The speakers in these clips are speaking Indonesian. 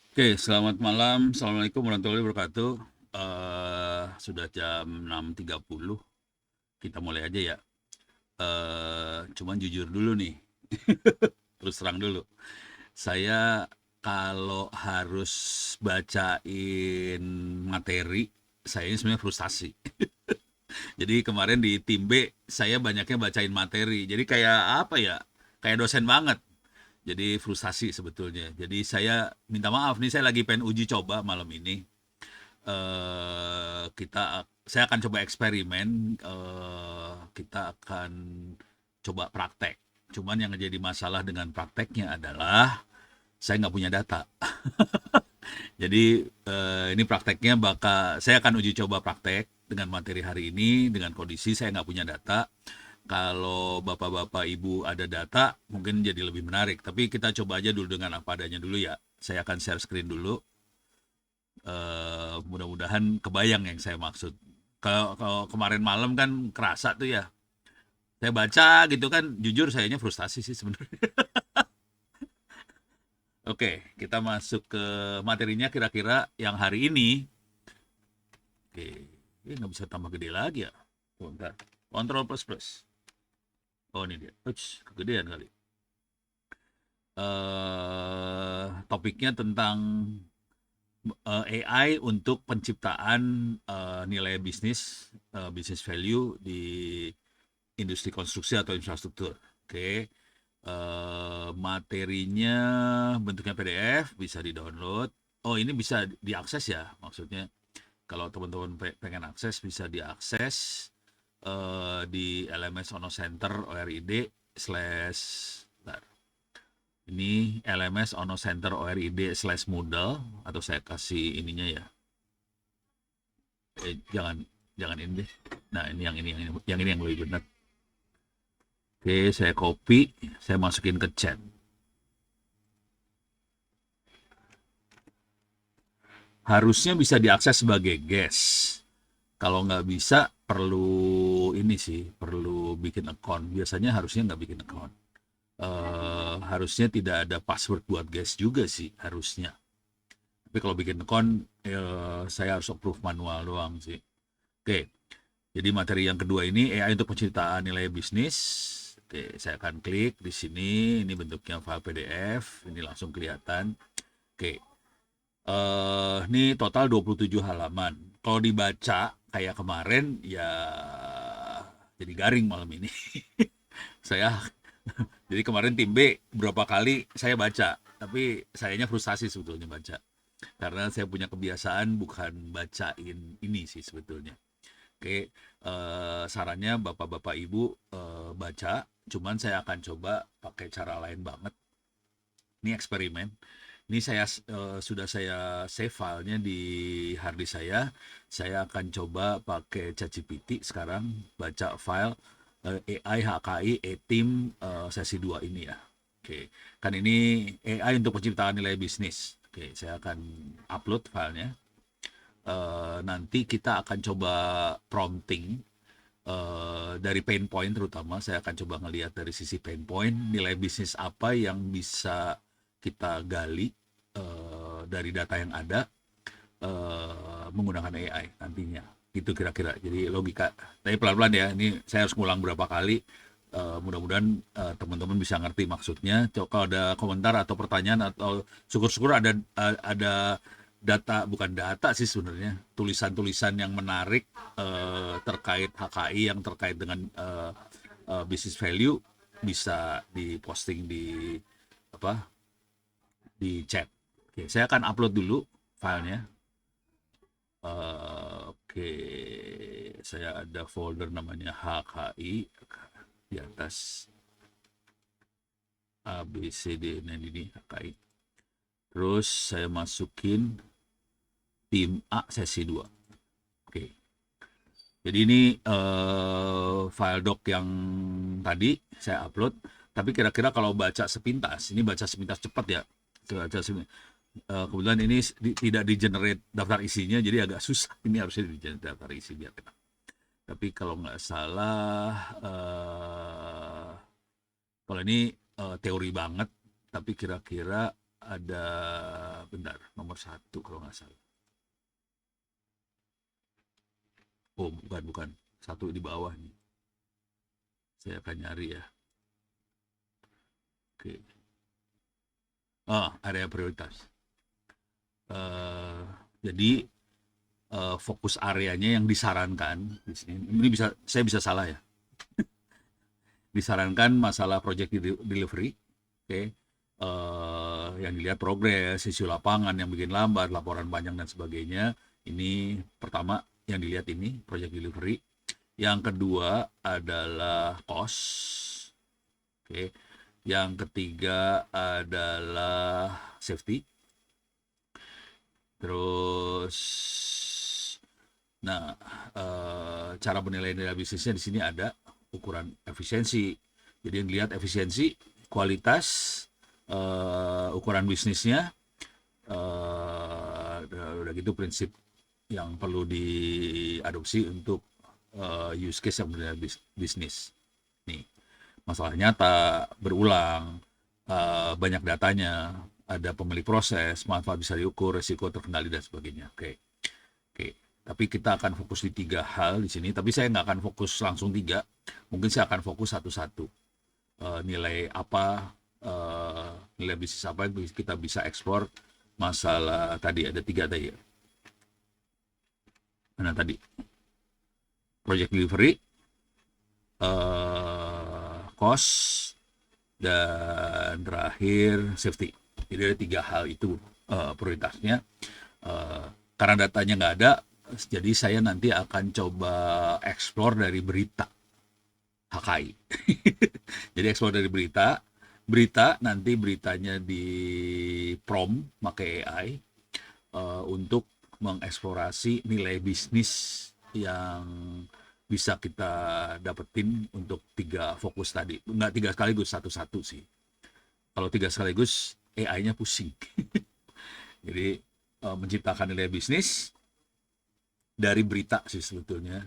Oke, selamat malam. Assalamualaikum warahmatullahi wabarakatuh. Sudah jam 6.30. Kita mulai aja ya. Cuman jujur dulu nih, terus terang dulu. Saya kalau harus bacain materi, saya ini sebenarnya frustasi. Jadi kemarin di tim B, saya banyaknya bacain materi. Jadi kayak apa ya? Kayak dosen banget. Jadi frustasi sebetulnya. Jadi saya minta maaf nih, saya lagi pengen uji coba malam ini. Saya akan coba eksperimen, kita akan coba praktek. Cuman yang jadi masalah dengan prakteknya adalah saya nggak punya data. Jadi ini prakteknya saya akan uji coba praktek dengan materi hari ini dengan kondisi saya nggak punya data. Kalau bapak-bapak ibu ada data mungkin jadi lebih menarik. Tapi kita coba aja dulu dengan apa adanya dulu ya. Saya akan share screen dulu. Mudah-mudahan kebayang yang saya maksud. Kalau kemarin malam kan kerasa tuh ya. Saya baca gitu kan, jujur sayanya frustasi sih sebenarnya. Oke, kita masuk ke materinya kira-kira yang hari ini. Oke, ini nggak bisa tambah gede lagi ya. Oh, bentar. Control plus plus. Oh ini dia. Ups, kegedean kali. Topiknya tentang AI untuk penciptaan nilai bisnis, business value di industri konstruksi atau infrastruktur. Oke. Materinya bentuknya PDF, bisa di-download. Oh, ini bisa diakses ya, maksudnya kalau teman-teman pengen akses bisa diakses di LMS Ono Center ORID slash bentar. Ini LMS Ono Center ORID slash Moodle atau saya kasih ininya ya. Jangan jangan ini deh. Nah, ini yang lebih benar. Oke, saya copy, saya masukin ke chat. Harusnya bisa diakses sebagai guest. Kalau nggak bisa, perlu ini sih, perlu bikin account. Biasanya harusnya nggak bikin account. Harusnya tidak ada password buat guest juga sih, harusnya. Tapi kalau bikin account, saya harus approve manual doang sih. Oke, jadi materi yang kedua ini AI untuk penciptaan nilai bisnis. Oke, saya akan klik di sini. Ini bentuknya file PDF. Ini langsung kelihatan. Oke, ini total 27 halaman. Kalau dibaca kayak kemarin ya jadi garing malam ini. Saya jadi kemarin tim B berapa kali saya baca, tapi sayanya frustasi sebetulnya baca. Karena saya punya kebiasaan bukan bacain ini sih sebetulnya. Oke, sarannya Bapak-bapak Ibu baca, cuman saya akan coba pakai cara lain banget. Ini eksperimen. Ini sudah saya save filenya di hard disk saya. Saya akan coba pakai ChatGPT sekarang baca file AI HKI e-team sesi 2 ini ya. Oke, kan ini AI untuk penciptaan nilai bisnis. Oke, saya akan upload filenya. Nanti kita akan coba prompting dari pain point, terutama saya akan coba ngelihat dari sisi pain point nilai bisnis apa yang bisa kita gali dari data yang ada menggunakan AI nantinya. Itu kira-kira. Jadi logika. Tapi pelan-pelan ya. Ini saya harus ngulang berapa kali. Mudah-mudahan teman-teman bisa ngerti maksudnya. Kalau ada komentar atau pertanyaan atau syukur-syukur ada data, bukan data sih sebenarnya, tulisan-tulisan yang menarik terkait HKI yang terkait dengan business value bisa diposting di apa di chat. Oke, saya akan upload dulu filenya. Oke, saya ada folder namanya HKI di atas ABCD. Nah ini HKI. Terus saya masukin tim A sesi 2. Oke. Jadi ini file doc yang tadi saya upload. Tapi kira-kira kalau baca sepintas, ini baca sepintas cepat ya. Baca sepintas. Kebetulan ini tidak di-generate daftar isinya, jadi agak susah. Ini harusnya di-generate daftar isi biar kena. Tapi kalau nggak salah, kalau ini teori banget, tapi kira-kira ada bentar, nomor satu kalau nggak salah. Oh, bukan. Satu di bawah nih. Saya akan nyari ya. Oke. Area prioritas. Eh, jadi fokus areanya yang disarankan di sini. Ini saya bisa salah ya. Disarankan masalah project delivery, oke. Yang dilihat progres, isu lapangan yang bikin lambat, laporan panjang dan sebagainya. Ini pertama yang dilihat ini project delivery. Yang kedua adalah cost, oke. Yang ketiga adalah safety. Terus, nah, cara menilai nilai bisnisnya di sini ada ukuran efisiensi. Jadi yang dilihat efisiensi, kualitas, ukuran bisnisnya, udah gitu prinsip yang perlu diadopsi untuk use case yang benar bisnis. Nih, masalah nyata, berulang, banyak datanya, ada pemilik proses, manfaat bisa diukur, resiko terkendali dan sebagainya. Oke. Tapi kita akan fokus di 3 hal di sini. Tapi saya nggak akan fokus langsung 3. Mungkin saya akan fokus satu-satu. Nilai apa, nilai bisnis apa yang kita bisa eksplor. Masalah tadi ada 3 tadi ya. Mana tadi? Project delivery, cost, dan terakhir safety. Jadi ada 3 hal itu prioritasnya. Karena datanya nggak ada, jadi saya nanti akan coba explore dari berita HKI. Jadi explore dari berita nanti beritanya di prompt pakai AI untuk mengeksplorasi nilai bisnis yang bisa kita dapetin untuk 3 fokus tadi. Nggak 3 sekaligus, satu-satu sih. Kalau 3 sekaligus, AI-nya pusing. Jadi menciptakan nilai bisnis dari berita sih sebetulnya,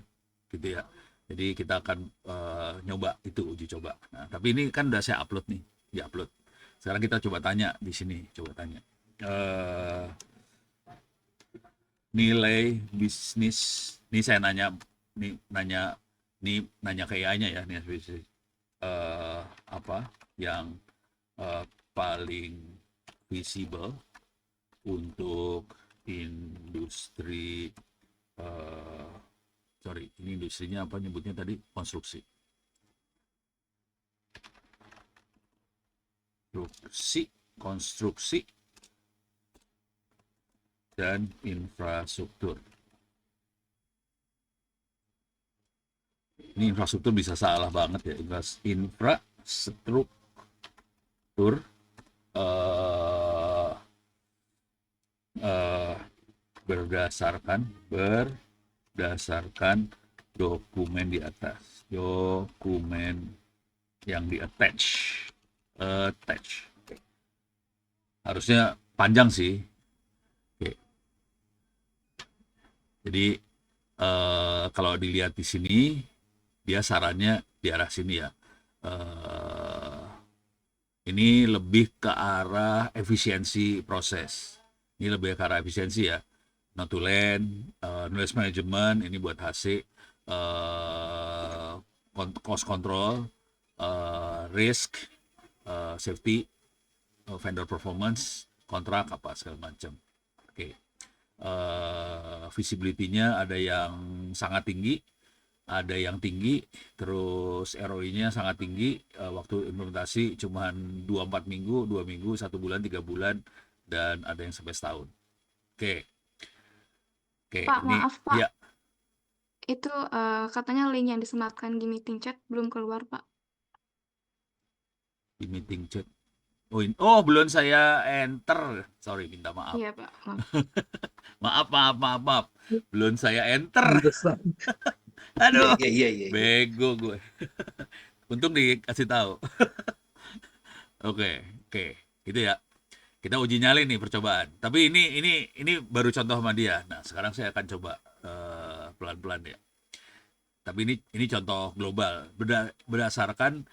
gitu ya. Jadi kita akan nyoba itu, uji coba. Nah, tapi ini kan udah saya upload nih, di-upload. Sekarang kita coba tanya di sini, coba tanya. Nilai bisnis, ini saya nanya, nanya ke AI-nya ya, nih bisnis apa yang paling visible untuk industri ini industrinya apa nyebutnya tadi, konstruksi dan infrastruktur. Ini infrastruktur bisa salah banget ya, infrastruktur berdasarkan dokumen di atas, dokumen yang di attach. Harusnya panjang sih. Oke. Jadi kalau dilihat di sini, dia sarannya di arah sini ya. Ini lebih ke arah efisiensi proses. Ini lebih ke arah efisiensi ya. Not to land, knowledge management, ini buat HC, cost control, risk, safety, vendor performance, kontrak apa segala macam. Oke. Visibility-nya ada yang sangat tinggi, ada yang tinggi, terus ROI-nya sangat tinggi, waktu implementasi cuma 2-4 minggu, 2 minggu, 1 bulan, 3 bulan, dan ada yang sampai setahun. Oke. Pak, Ini maaf Pak, ya, itu katanya link yang disematkan di meeting chat belum keluar Pak. di meeting chat. Oh, belum saya enter. Sorry, minta maaf. Iya Pak, maaf. Maaf. Belum saya enter. Pantesan. Aduh, Iya. bego gue. Untung dikasih tahu. Oke, gitu ya. Kita uji nyali nih percobaan. Tapi ini baru contoh sama dia. Nah, sekarang saya akan coba pelan-pelan ya. Tapi ini contoh global. Berdasarkan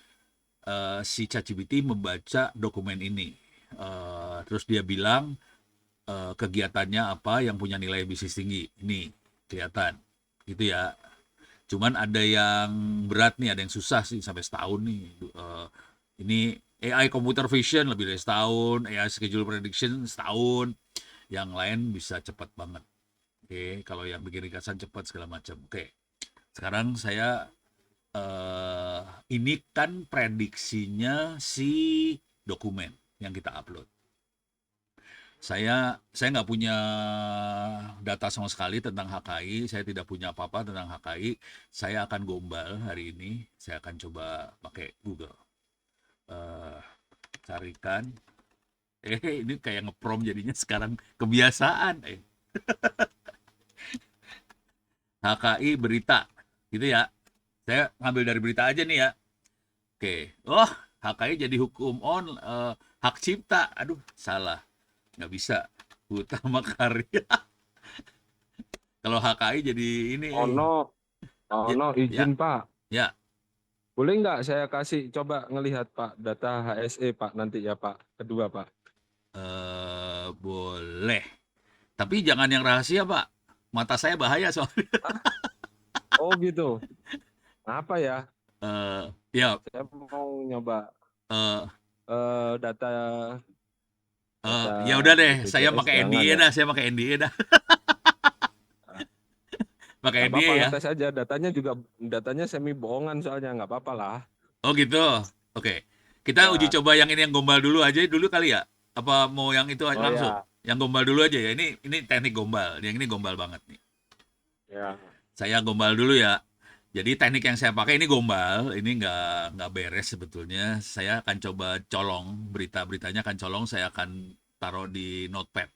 si ChatGPT membaca dokumen ini. Terus dia bilang kegiatannya apa yang punya nilai bisnis tinggi. Ini kelihatan, gitu ya. Cuman ada yang berat nih, ada yang susah sih sampai setahun nih. Ini AI computer vision lebih dari setahun, AI schedule prediction setahun, yang lain bisa cepat banget. Oke, kalau yang bikin ringkasan cepat segala macam. Oke, sekarang saya ini kan prediksinya si dokumen yang kita upload. Saya nggak punya data sama sekali tentang HKI, saya tidak punya apa-apa tentang HKI. Saya akan gombal hari ini, saya akan coba pakai Google. Eh, Carikan, ini kayak ngeprom jadinya sekarang kebiasaan. HKI berita, gitu ya. Saya ngambil dari berita aja nih ya. Oke, oh HKI jadi hukum hak cipta. Aduh, salah, nggak bisa. Utama karya. Kalau HKI jadi ini, Ono, ya, ono ya, izin Pak. ya. Boleh nggak saya kasih coba ngelihat Pak data HSE Pak nanti ya Pak. Kedua Pak. Boleh. Tapi jangan yang rahasia, Pak. Mata saya bahaya soalnya. Ah, oh gitu. Apa ya? Ya, Saya mau nyoba eh, data data ya udah deh. Saya BPJS pakai jangan NDA ya. dah. Saya pakai NDA dah. Ah, Pakai nggak NDA apa-apa ya. ngetes aja. Datanya semi bohongan soalnya nggak apa-apa lah. Oh gitu. Oke. Kita uji Ya. coba yang ini yang gombal dulu aja dulu kali ya. Apa mau yang itu Oh langsung? ya. Yang gombal dulu aja ya. Ini teknik gombal. Yang ini gombal banget nih. Ya. Saya gombal dulu ya. Jadi teknik yang saya pakai ini gombal, ini nggak beres sebetulnya. Saya akan coba colong berita-beritanya, akan colong. Saya akan taruh di notepad.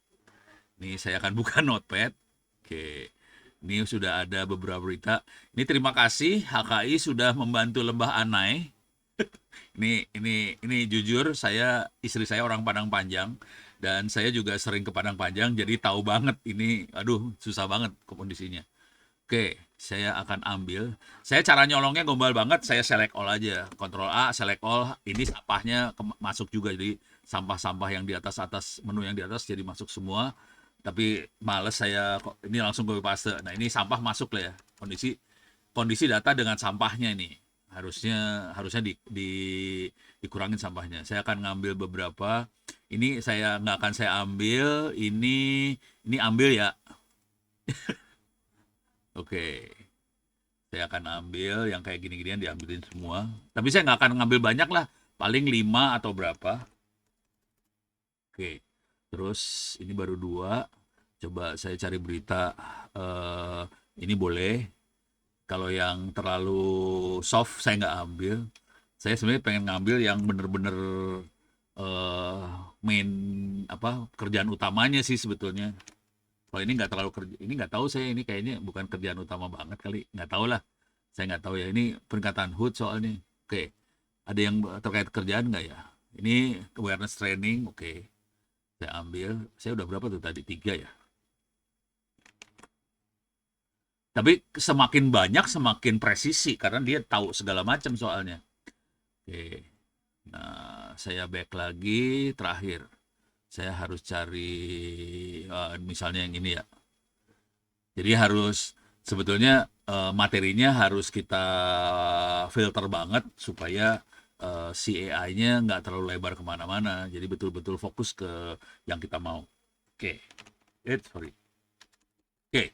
Ini saya akan buka notepad. Oke, ini sudah ada beberapa berita. Ini terima kasih HKI sudah membantu Lembah Anai. Ini jujur, istri saya orang Padang Panjang dan saya juga sering ke Padang Panjang, jadi tahu banget ini. Aduh, susah banget kondisinya. Oke, saya akan ambil. Saya cara nyolongnya gombal banget. Saya select all aja. Ctrl A, select all. Ini sampahnya masuk juga. Jadi sampah-sampah yang di atas menu yang di atas jadi masuk semua. Tapi males saya kok ini langsung copy paste. Nah, ini sampah masuk lah ya. Kondisi data dengan sampahnya ini. Harusnya dikurangin sampahnya. Saya akan ngambil beberapa. Ini saya nggak akan saya ambil. Ini ambil ya. Oke, saya akan ambil yang kayak gini-ginian, diambilin semua. Tapi saya nggak akan ngambil banyak lah, paling 5 atau berapa. Oke, terus ini baru 2. Coba saya cari berita. Ini boleh. Kalau yang terlalu soft saya nggak ambil. Saya sebenarnya pengen ngambil yang bener-bener main kerjaan utamanya sih sebetulnya. Kalau ini nggak terlalu kerja, ini nggak tahu saya, ini kayaknya bukan kerjaan utama banget kali, nggak tahu lah, saya nggak tahu ya. Ini peningkatan HUT soalnya. Oke, ada yang terkait kerjaan nggak ya? Ini awareness training, oke, saya ambil. Saya udah berapa tuh tadi, 3 ya. Tapi semakin banyak semakin presisi karena dia tahu segala macam soalnya. Oke, nah saya back lagi terakhir. Saya harus cari misalnya yang ini ya. Jadi sebetulnya materinya harus kita filter banget supaya si AI-nya nggak terlalu lebar kemana-mana. Jadi betul-betul fokus ke yang kita mau. Oke, sorry. Oke,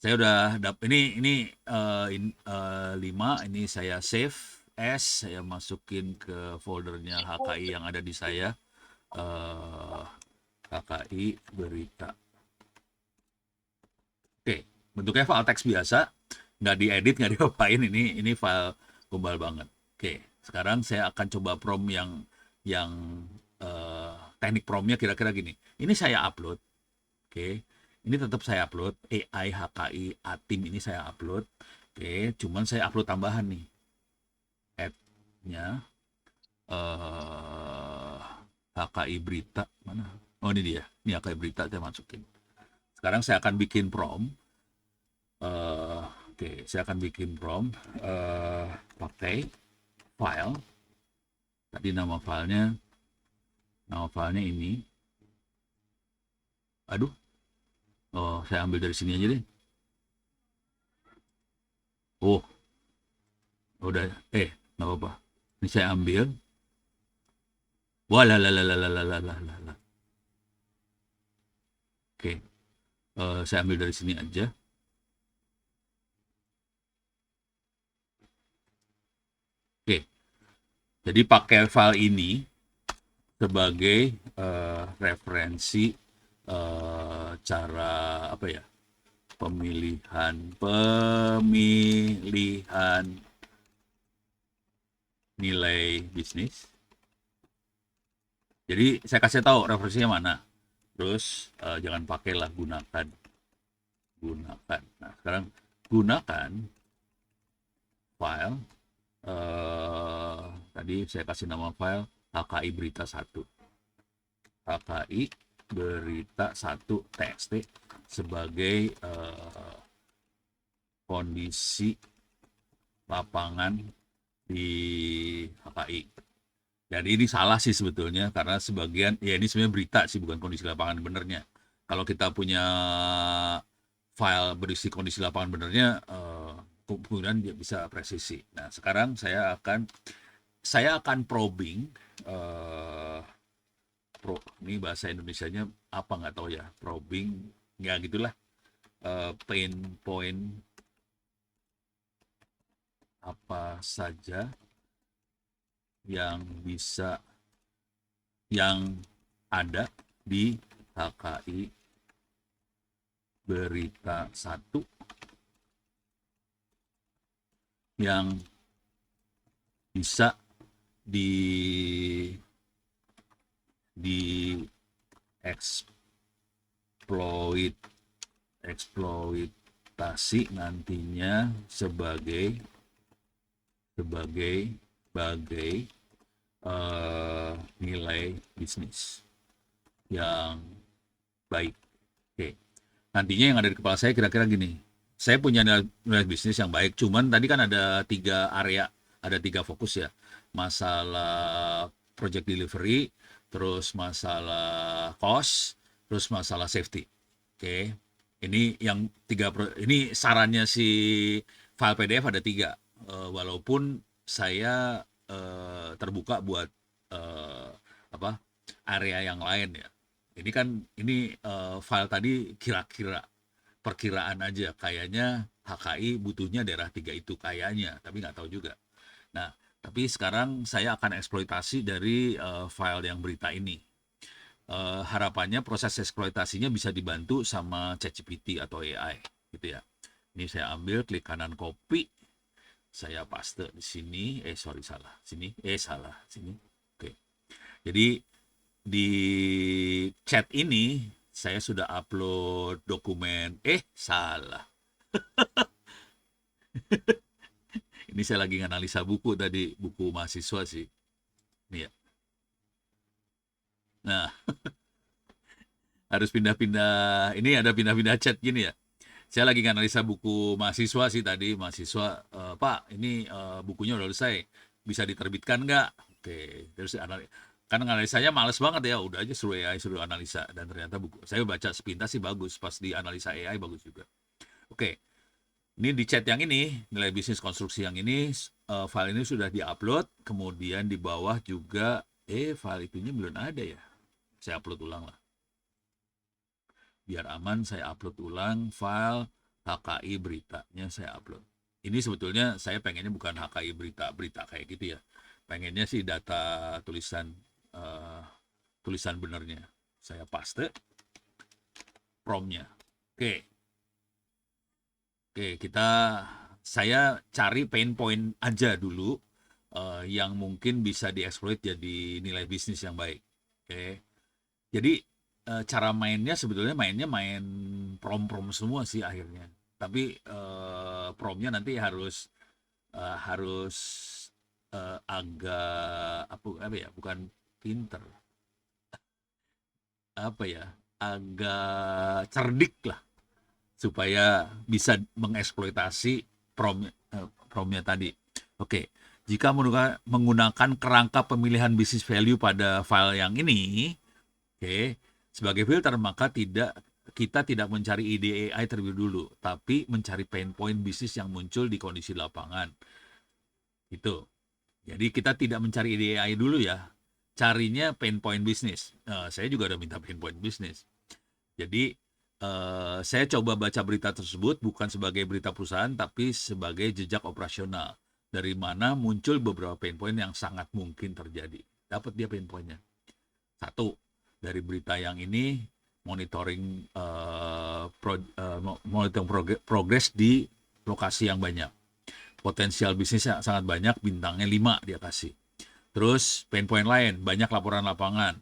saya udah ini 5. Ini saya save as, saya masukin ke foldernya HKI yang ada di saya. HKI berita. Oke, bentuknya file teks biasa, nggak diedit, nggak diapain. Ini file gombal banget. Oke, sekarang saya akan coba prompt yang teknik promptnya kira-kira gini. Ini saya upload. Oke, ini tetap saya upload. AI HKI Atim ini saya upload. Oke, cuman saya upload tambahan nih. Add-nya HKI berita mana? Oh ini dia. Ini HKI berita saya masukin. Sekarang saya akan bikin prompt. Oke, saya akan bikin prompt pakai file. Tadi nama filenya Nama filenya ini. Aduh, oh saya ambil dari sini aja deh. Oh, udah, nggak apa-apa. Ini saya ambil. Wah, lah, lah, lah, lah, lah, lah, lah, lah, lah, lah. Oke, saya ambil dari sini aja. Oke, jadi pakai file ini sebagai referensi cara apa ya, pemilihan nilai bisnis. Jadi saya kasih tahu referensinya mana. Terus jangan pakailah, gunakan. Nah, sekarang gunakan file, tadi saya kasih nama file HKI Berita 1. HKI Berita 1 TXT sebagai kondisi lapangan di HKI. Dan ini salah sih sebetulnya, karena sebagian, ya ini sebenarnya berita sih, bukan kondisi lapangan benernya. Kalau kita punya file berisi kondisi lapangan benernya, kemudian dia bisa presisi. Nah, sekarang saya akan probing, ini bahasa Indonesianya apa nggak tahu ya, probing, ya gitulah, pain point apa saja yang ada di HKI Berita 1 yang bisa eksploitasi nantinya sebagai nilai bisnis yang baik. Oke. Nantinya yang ada di kepala saya kira-kira gini. Saya punya nilai bisnis yang baik, cuman tadi kan ada 3 area, ada 3 fokus ya. Masalah project delivery, terus masalah cost, terus masalah safety. Oke. Ini yang ini sarannya si file PDF ada 3. Walaupun saya terbuka buat area yang lain ya. Ini file tadi kira-kira perkiraan aja, kayaknya HKI butuhnya daerah 3 itu kayaknya, tapi nggak tahu juga. Nah, tapi sekarang saya akan eksploitasi dari file yang berita ini. Harapannya proses eksploitasinya bisa dibantu sama ChatGPT atau AI gitu ya. Ini saya ambil, klik kanan copy, saya paste di sini. Salah. Sini. Oke. Jadi di chat ini saya sudah upload dokumen. Salah. Ini saya lagi analisa buku tadi, buku mahasiswa sih. Ini ya. Nah, harus pindah-pindah. Ini ada pindah-pindah chat gini ya. Saya lagi analisa buku mahasiswa sih tadi. Mahasiswa, Pak, ini bukunya udah selesai. Bisa diterbitkan nggak? Oke, terus kan analisanya males banget ya, udah aja suruh AI suruh analisa, dan ternyata buku saya baca sepintas sih bagus, pas di analisa AI bagus juga. Oke, ini di chat yang ini, nilai bisnis konstruksi yang ini, file ini sudah diupload, kemudian di bawah juga, file itunya belum ada ya, saya upload ulang lah. Biar aman, saya upload ulang file HKI beritanya, saya upload. Ini sebetulnya saya pengennya bukan HKI berita kayak gitu ya, pengennya sih data tulisan benernya. Saya paste promnya. Oke, saya cari pain point aja dulu yang mungkin bisa dieksploit jadi nilai bisnis yang baik. Oke, jadi cara mainnya sebetulnya main prom semua sih akhirnya. Tapi promnya nanti harus agak apa ya, bukan pinter, apa ya, agak cerdik lah, supaya bisa mengeksploitasi promnya tadi. Oke, Jika menggunakan kerangka pemilihan business value pada file yang ini, oke, sebagai filter maka kita tidak mencari ide AI terlebih dulu, tapi mencari pain point bisnis yang muncul di kondisi lapangan. Itu. Jadi kita tidak mencari ide AI dulu ya, carinya pain point bisnis. Saya juga udah minta pain point bisnis. Jadi saya coba baca berita tersebut bukan sebagai berita perusahaan, tapi sebagai jejak operasional. Dari mana muncul beberapa pain point yang sangat mungkin terjadi. Dapat dia pain point-nya. Satu, dari berita yang ini, monitoring progress di lokasi yang banyak. Potensial bisnisnya sangat banyak, bintangnya 5 dia kasih. Terus, pain point lain, banyak laporan lapangan.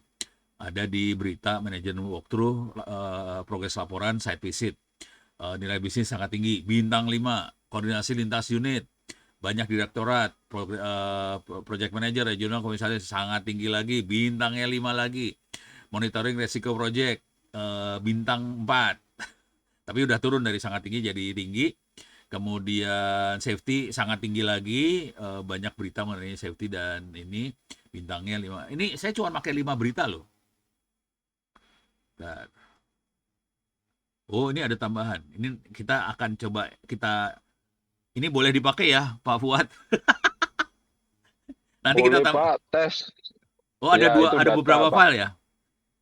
Ada di berita manajemen walkthrough, progres laporan, site visit. Nilai bisnis sangat tinggi, bintang 5. Koordinasi lintas unit, banyak direktorat, project manager, regional komisaris sangat tinggi lagi, bintangnya 5 lagi. Monitoring resiko project, bintang 4. Tapi udah turun dari sangat tinggi jadi tinggi. Kemudian safety sangat tinggi lagi, banyak berita mengenai safety dan ini bintangnya 5. Ini saya cuma pakai 5 berita loh. Oh, ini ada tambahan. Ini kita akan coba ini boleh dipakai ya, Pak Fuad. Nanti kita Boleh Pak, tes. Oh, ada Ya, itu ada data, beberapa Pak. file ya.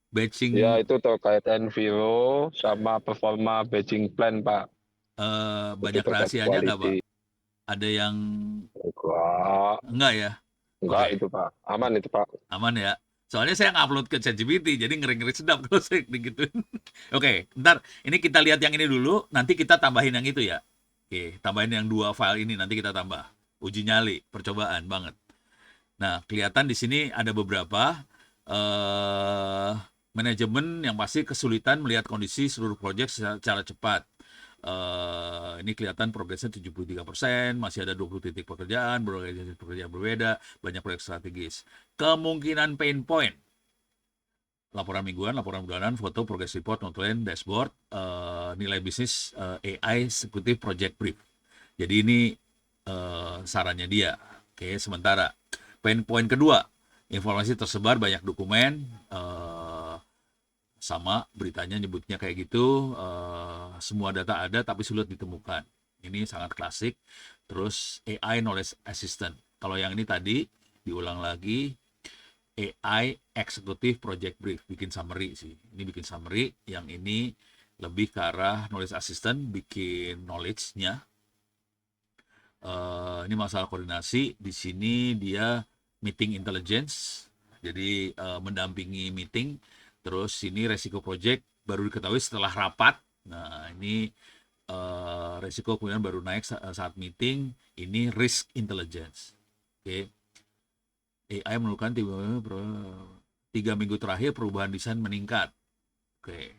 Batching Ya, itu terkait Enviro sama performa batching plan, Pak. banyak Itu terkait rahasianya nggak, Pak? quality. Ada yang Enggak, enggak ya? enggak Oke, itu Pak. Aman itu Pak. aman ya. Soalnya saya ngupload ke ChatGPT, jadi ngeri-ngeri sedap kalau saya digituin. Oke, ntar ini kita lihat yang ini dulu, nanti kita tambahin yang itu ya. Oke, tambahin yang 2 file ini, nanti kita tambah. Uji nyali, percobaan banget. Nah, kelihatan di sini ada beberapa manajemen yang pasti kesulitan melihat kondisi seluruh proyek secara cepat. Ini kelihatan progresnya 73%, masih ada 20 titik pekerjaan, berorganisasi pekerjaan berbeda, banyak proyek strategis. Kemungkinan pain point, laporan mingguan, laporan bulanan, foto, progress report, notulen, dashboard, nilai bisnis, AI, eksekutif, project brief. Jadi ini sarannya dia. Oke, sementara pain point kedua, informasi tersebar banyak dokumen, sama beritanya nyebutnya kayak gitu, semua data ada tapi sulit ditemukan. Ini sangat klasik. Terus AI knowledge assistant. Kalau yang ini tadi diulang lagi, AI executive project brief, bikin summary sih. Ini bikin summary, yang ini lebih ke arah knowledge assistant, bikin knowledge-nya. Ini masalah koordinasi. Di sini dia meeting intelligence, jadi mendampingi meeting. Terus ini resiko project baru diketahui setelah rapat. Nah, ini resiko kemudian baru naik saat meeting. Ini risk intelligence. Oke. AI menunjukkan 3 minggu terakhir perubahan desain meningkat. Oke.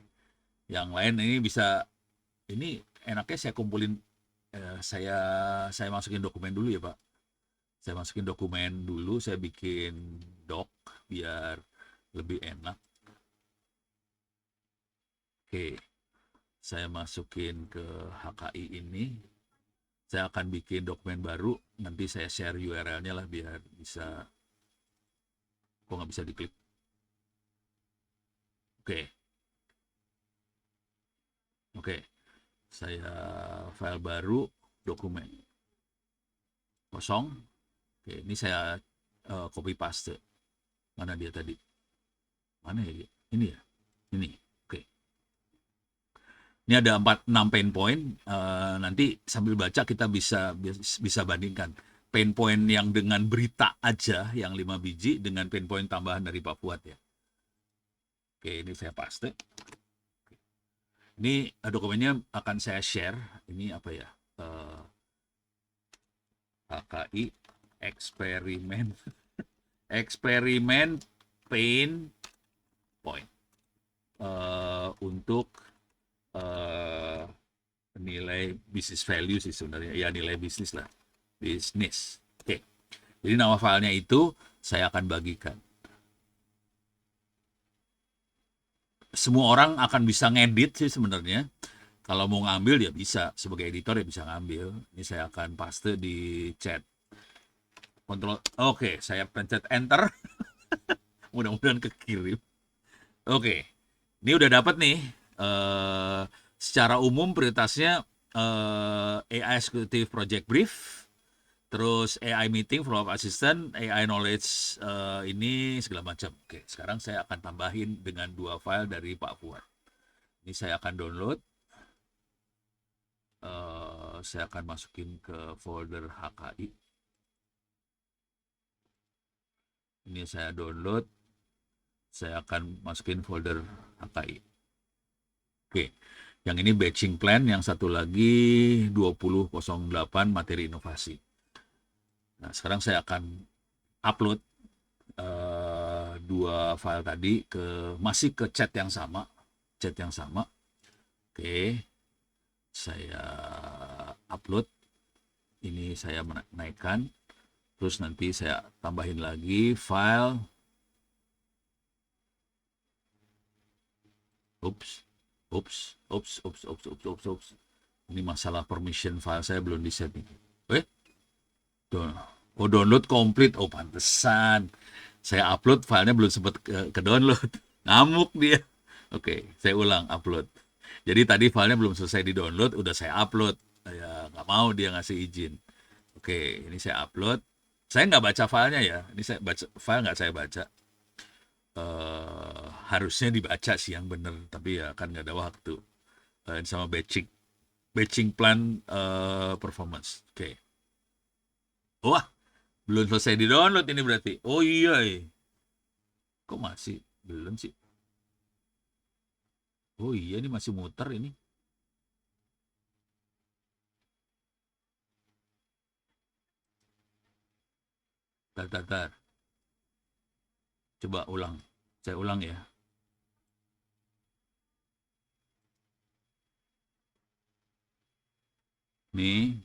Yang lain ini bisa, ini enaknya saya kumpulin, saya masukin dokumen dulu ya Pak. Saya masukin dokumen dulu, saya bikin doc biar lebih enak. Oke, saya masukin ke HKI ini. Saya akan bikin dokumen baru, nanti saya share URL-nya lah biar bisa. Kok nggak bisa diklik? Oke. Saya file baru, dokumen kosong. Oke, ini saya copy paste. Mana dia tadi? Mana ya? Ini ya? Ini. Ini ada 6 pain point. Nanti sambil baca kita bisa bandingkan pain point yang dengan berita aja yang 5 biji dengan pain point tambahan dari Pak Fuad ya. Oke, ini saya paste. Ini dokumennya akan saya share. Ini apa ya? HKI eksperimen pain point untuk nilai business value sih sebenarnya, ya nilai bisnis lah, bisnis. Oke, jadi nama filenya itu saya akan bagikan. Semua orang akan bisa ngedit sih sebenarnya. Kalau mau ngambil ya bisa, sebagai editor ya bisa ngambil. Ini saya akan paste di chat. Kontrol. Oke, saya pencet enter. Mudah-mudahan kekirim. Oke, ini udah dapat nih. Secara umum prioritasnya AI Executive Project Brief, terus AI Meeting, Follow Up Assistant, AI Knowledge ini segala macam. Oke, sekarang saya akan tambahin dengan 2 file dari Pak Fuad. Ini saya akan download. Saya akan masukin ke folder HKI. Ini saya download. Saya akan masukin folder HKI. Oke, yang ini batching plan, yang satu lagi 2008 materi inovasi. Nah, sekarang saya akan upload 2 file tadi masih ke chat yang sama. Oke, saya upload. Ini saya menaikkan. Terus nanti saya tambahin lagi file. Ups. Ini masalah permission file saya belum di setting. Download complete. Oh, pantesan. Saya upload filenya belum sempat ke download. Ngamuk dia. Oke, saya ulang upload. Jadi tadi filenya belum selesai di download, udah saya upload. Ya nggak mau dia ngasih izin. Oke, ini saya upload. Saya nggak baca filenya ya. Ini saya baca file, nggak saya baca. Harusnya dibaca sih yang bener, tapi ya kan nggak ada waktu. Sama batching plan performance. Oke. Wah, belum selesai di download ini berarti. Oh iya. Kok masih belum sih? Oh iya, ini masih muter ini. Tar. Coba ulang. Saya ulang ya. Nih.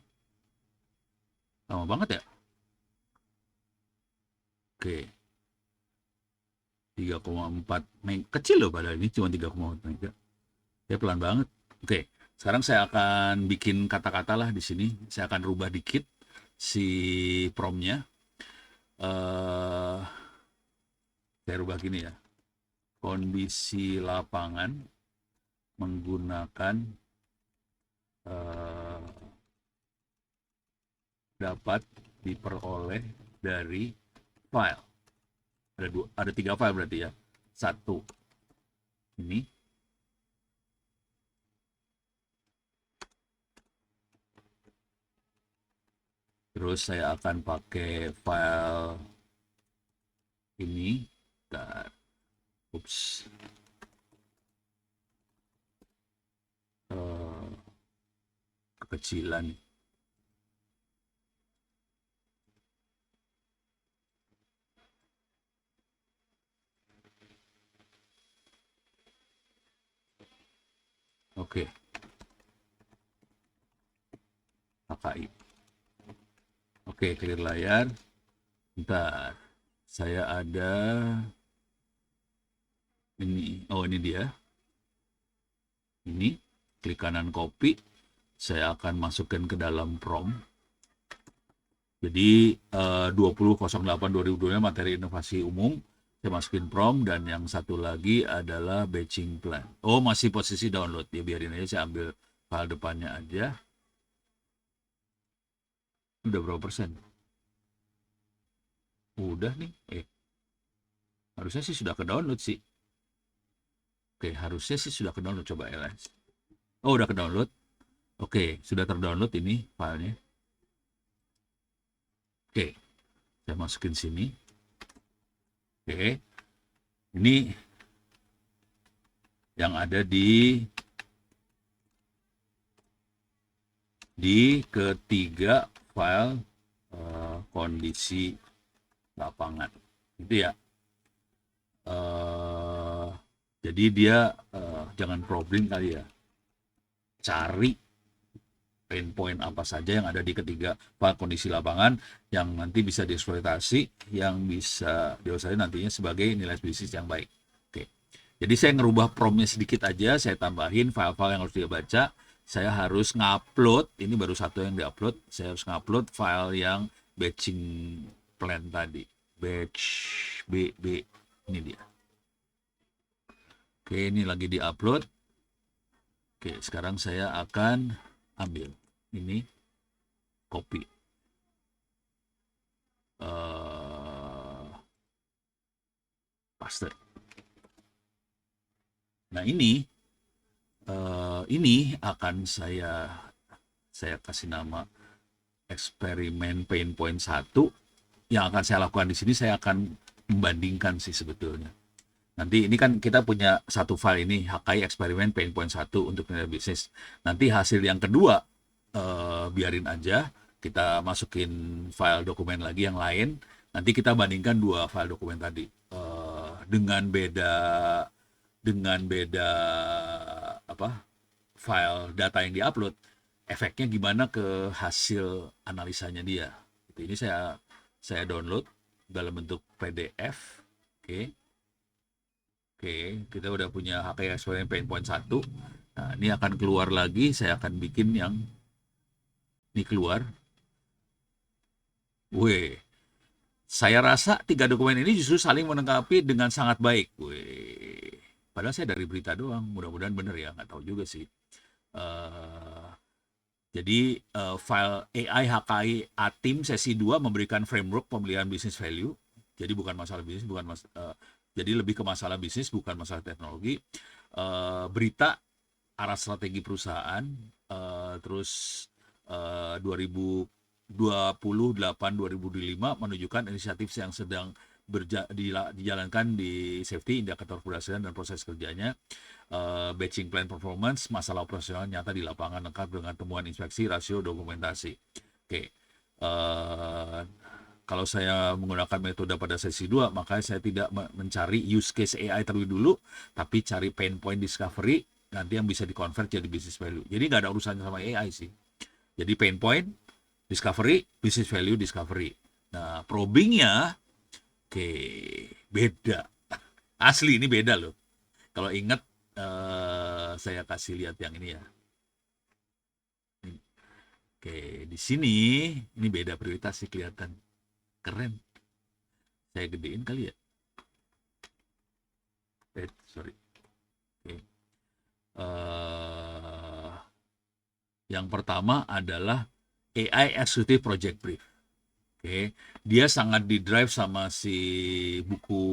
Lama banget ya? Oke. 3,4 meg. Kecil loh padahal ini cuma 3,4 mega. Ya pelan banget. Oke. Sekarang saya akan bikin kata-kata lah di sini. Saya akan rubah dikit si promnya. Saya rubah gini ya. Kondisi lapangan menggunakan dapat diperoleh dari file. Ada 3 file berarti ya. 1 ini. Terus saya akan pakai file ini. Ups. Kekecilan. Oke. HKI. Oke, clear layar. Bentar. Saya ada ini. Oh, ini dia. Ini. Klik kanan copy. Saya akan masukkan ke dalam prompt. Jadi 2008-2025 materi inovasi umum. Saya masukin prompt, dan yang satu lagi adalah batching plan. Oh, masih posisi download. Ya biarin aja, saya ambil file depannya aja. Udah berapa persen? Udah nih. Harusnya sih sudah ke download sih. Oke, harusnya sih sudah ke download. Coba LS. Oh, udah ke download. Oke, sudah terdownload ini filenya. Oke, saya masukin sini. Oke, ini yang ada di ketiga file kondisi lapangan. Itu ya. Jadi dia jangan problem kali ya. Cari pain point apa saja yang ada di ketiga file kondisi lapangan yang nanti bisa dieksploitasi, yang bisa diosain nantinya sebagai nilai bisnis yang baik. Oke. Jadi saya ngerubah promnya sedikit aja, saya tambahin file-file yang harus dia baca. Saya harus ngupload, ini baru 1 yang diupload, saya harus ngupload file yang batching plan tadi. Batch BB, ini dia. Oke, ini lagi di-upload. Oke, sekarang saya akan ambil ini, copy. Paste. Nah, ini akan saya kasih nama eksperimen pain point 1. Yang akan saya lakukan di sini, saya akan membandingkan sih sebetulnya. Nanti ini kan kita punya satu file ini, HKI eksperimen pain point 1 untuk nilai bisnis. Nanti hasil yang kedua, biarin aja, kita masukin file dokumen lagi yang lain. Nanti kita bandingkan dua file dokumen tadi dengan beda file data yang diupload, efeknya gimana ke hasil analisanya dia. Ini saya download dalam bentuk PDF. Oke, kita udah punya HKI eksperimen pain point 1. Nah, ini akan keluar lagi, saya akan bikin yang ini keluar. Wih, saya rasa 3 dokumen ini justru saling melengkapi dengan sangat baik. Wih, padahal saya dari berita doang, mudah-mudahan bener ya, nggak tahu juga sih. Jadi file AI HKI ATIM sesi 2 memberikan framework pemilihan business value. Jadi bukan masalah bisnis, jadi lebih ke masalah bisnis, bukan masalah teknologi. Berita arah strategi perusahaan, terus 2028-2025 menunjukkan inisiatif yang sedang dijalankan di safety, indikator keberhasilan dan proses kerjanya. Batching plan performance, masalah operasional nyata di lapangan lengkap dengan temuan inspeksi, rasio, dokumentasi. Oke. Kalau saya menggunakan metode pada sesi 2, makanya saya tidak mencari use case AI terlebih dulu, tapi cari pain point discovery, nanti yang bisa di-convert jadi business value. Jadi nggak ada urusannya sama AI sih. Jadi pain point, discovery, business value, discovery. Nah, probingnya, oke, beda. Asli ini beda loh. Kalau ingat, saya kasih lihat yang ini ya. Oke, di sini, ini beda prioritas sih kelihatan. Keren. Saya gedein kali ya. Sorry. Oke. Yang pertama adalah AI Executive Project Brief. Oke. Dia sangat di-drive sama si buku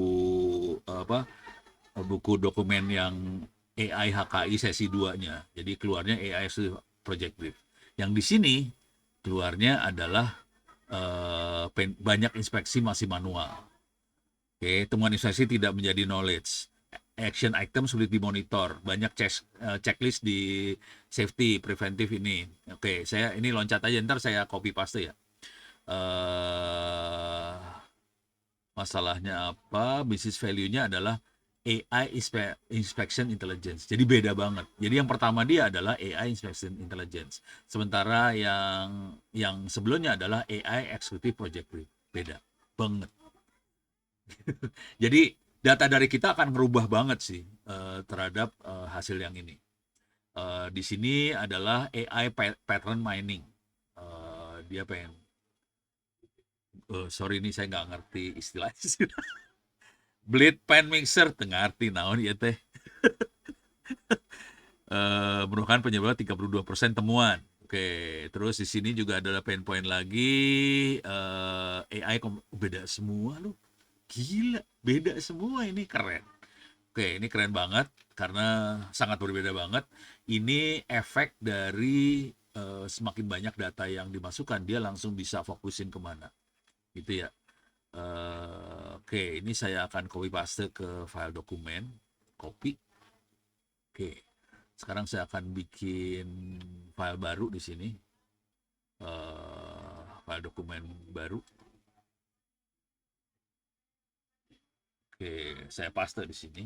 buku dokumen yang AI HKI sesi 2-nya. Jadi keluarnya AI Executive Project Brief. Yang di sini keluarnya adalah banyak inspeksi masih manual. Oke, temuan inspeksi tidak menjadi knowledge. Action item sulit dimonitor. Banyak checklist di safety preventif ini. Oke, saya ini loncat aja, ntar saya copy paste ya. Masalahnya apa? Business value-nya adalah AI Inspection Intelligence. Jadi beda banget. Jadi yang pertama dia adalah AI Inspection Intelligence. Sementara yang sebelumnya adalah AI Executive Project Brief. Beda banget. Jadi data dari kita akan merubah banget sih terhadap hasil yang ini. Di sini adalah AI Pattern Mining. Dia pengen sorry ini saya nggak ngerti istilahnya. Bleed pan mixer tengah arti naon ya teh. Merupakan penyebab 32% temuan. Oke, terus di sini juga ada pain point lagi. AI beda semua loh. Gila, beda semua, ini keren. Oke, ini keren banget karena sangat berbeda banget. Ini efek dari semakin banyak data yang dimasukkan, dia langsung bisa fokusin kemana. Gitu ya. Oke, ini saya akan copy paste ke file dokumen, copy. Oke, sekarang saya akan bikin file baru di sini, file dokumen baru. Oke, saya paste di sini.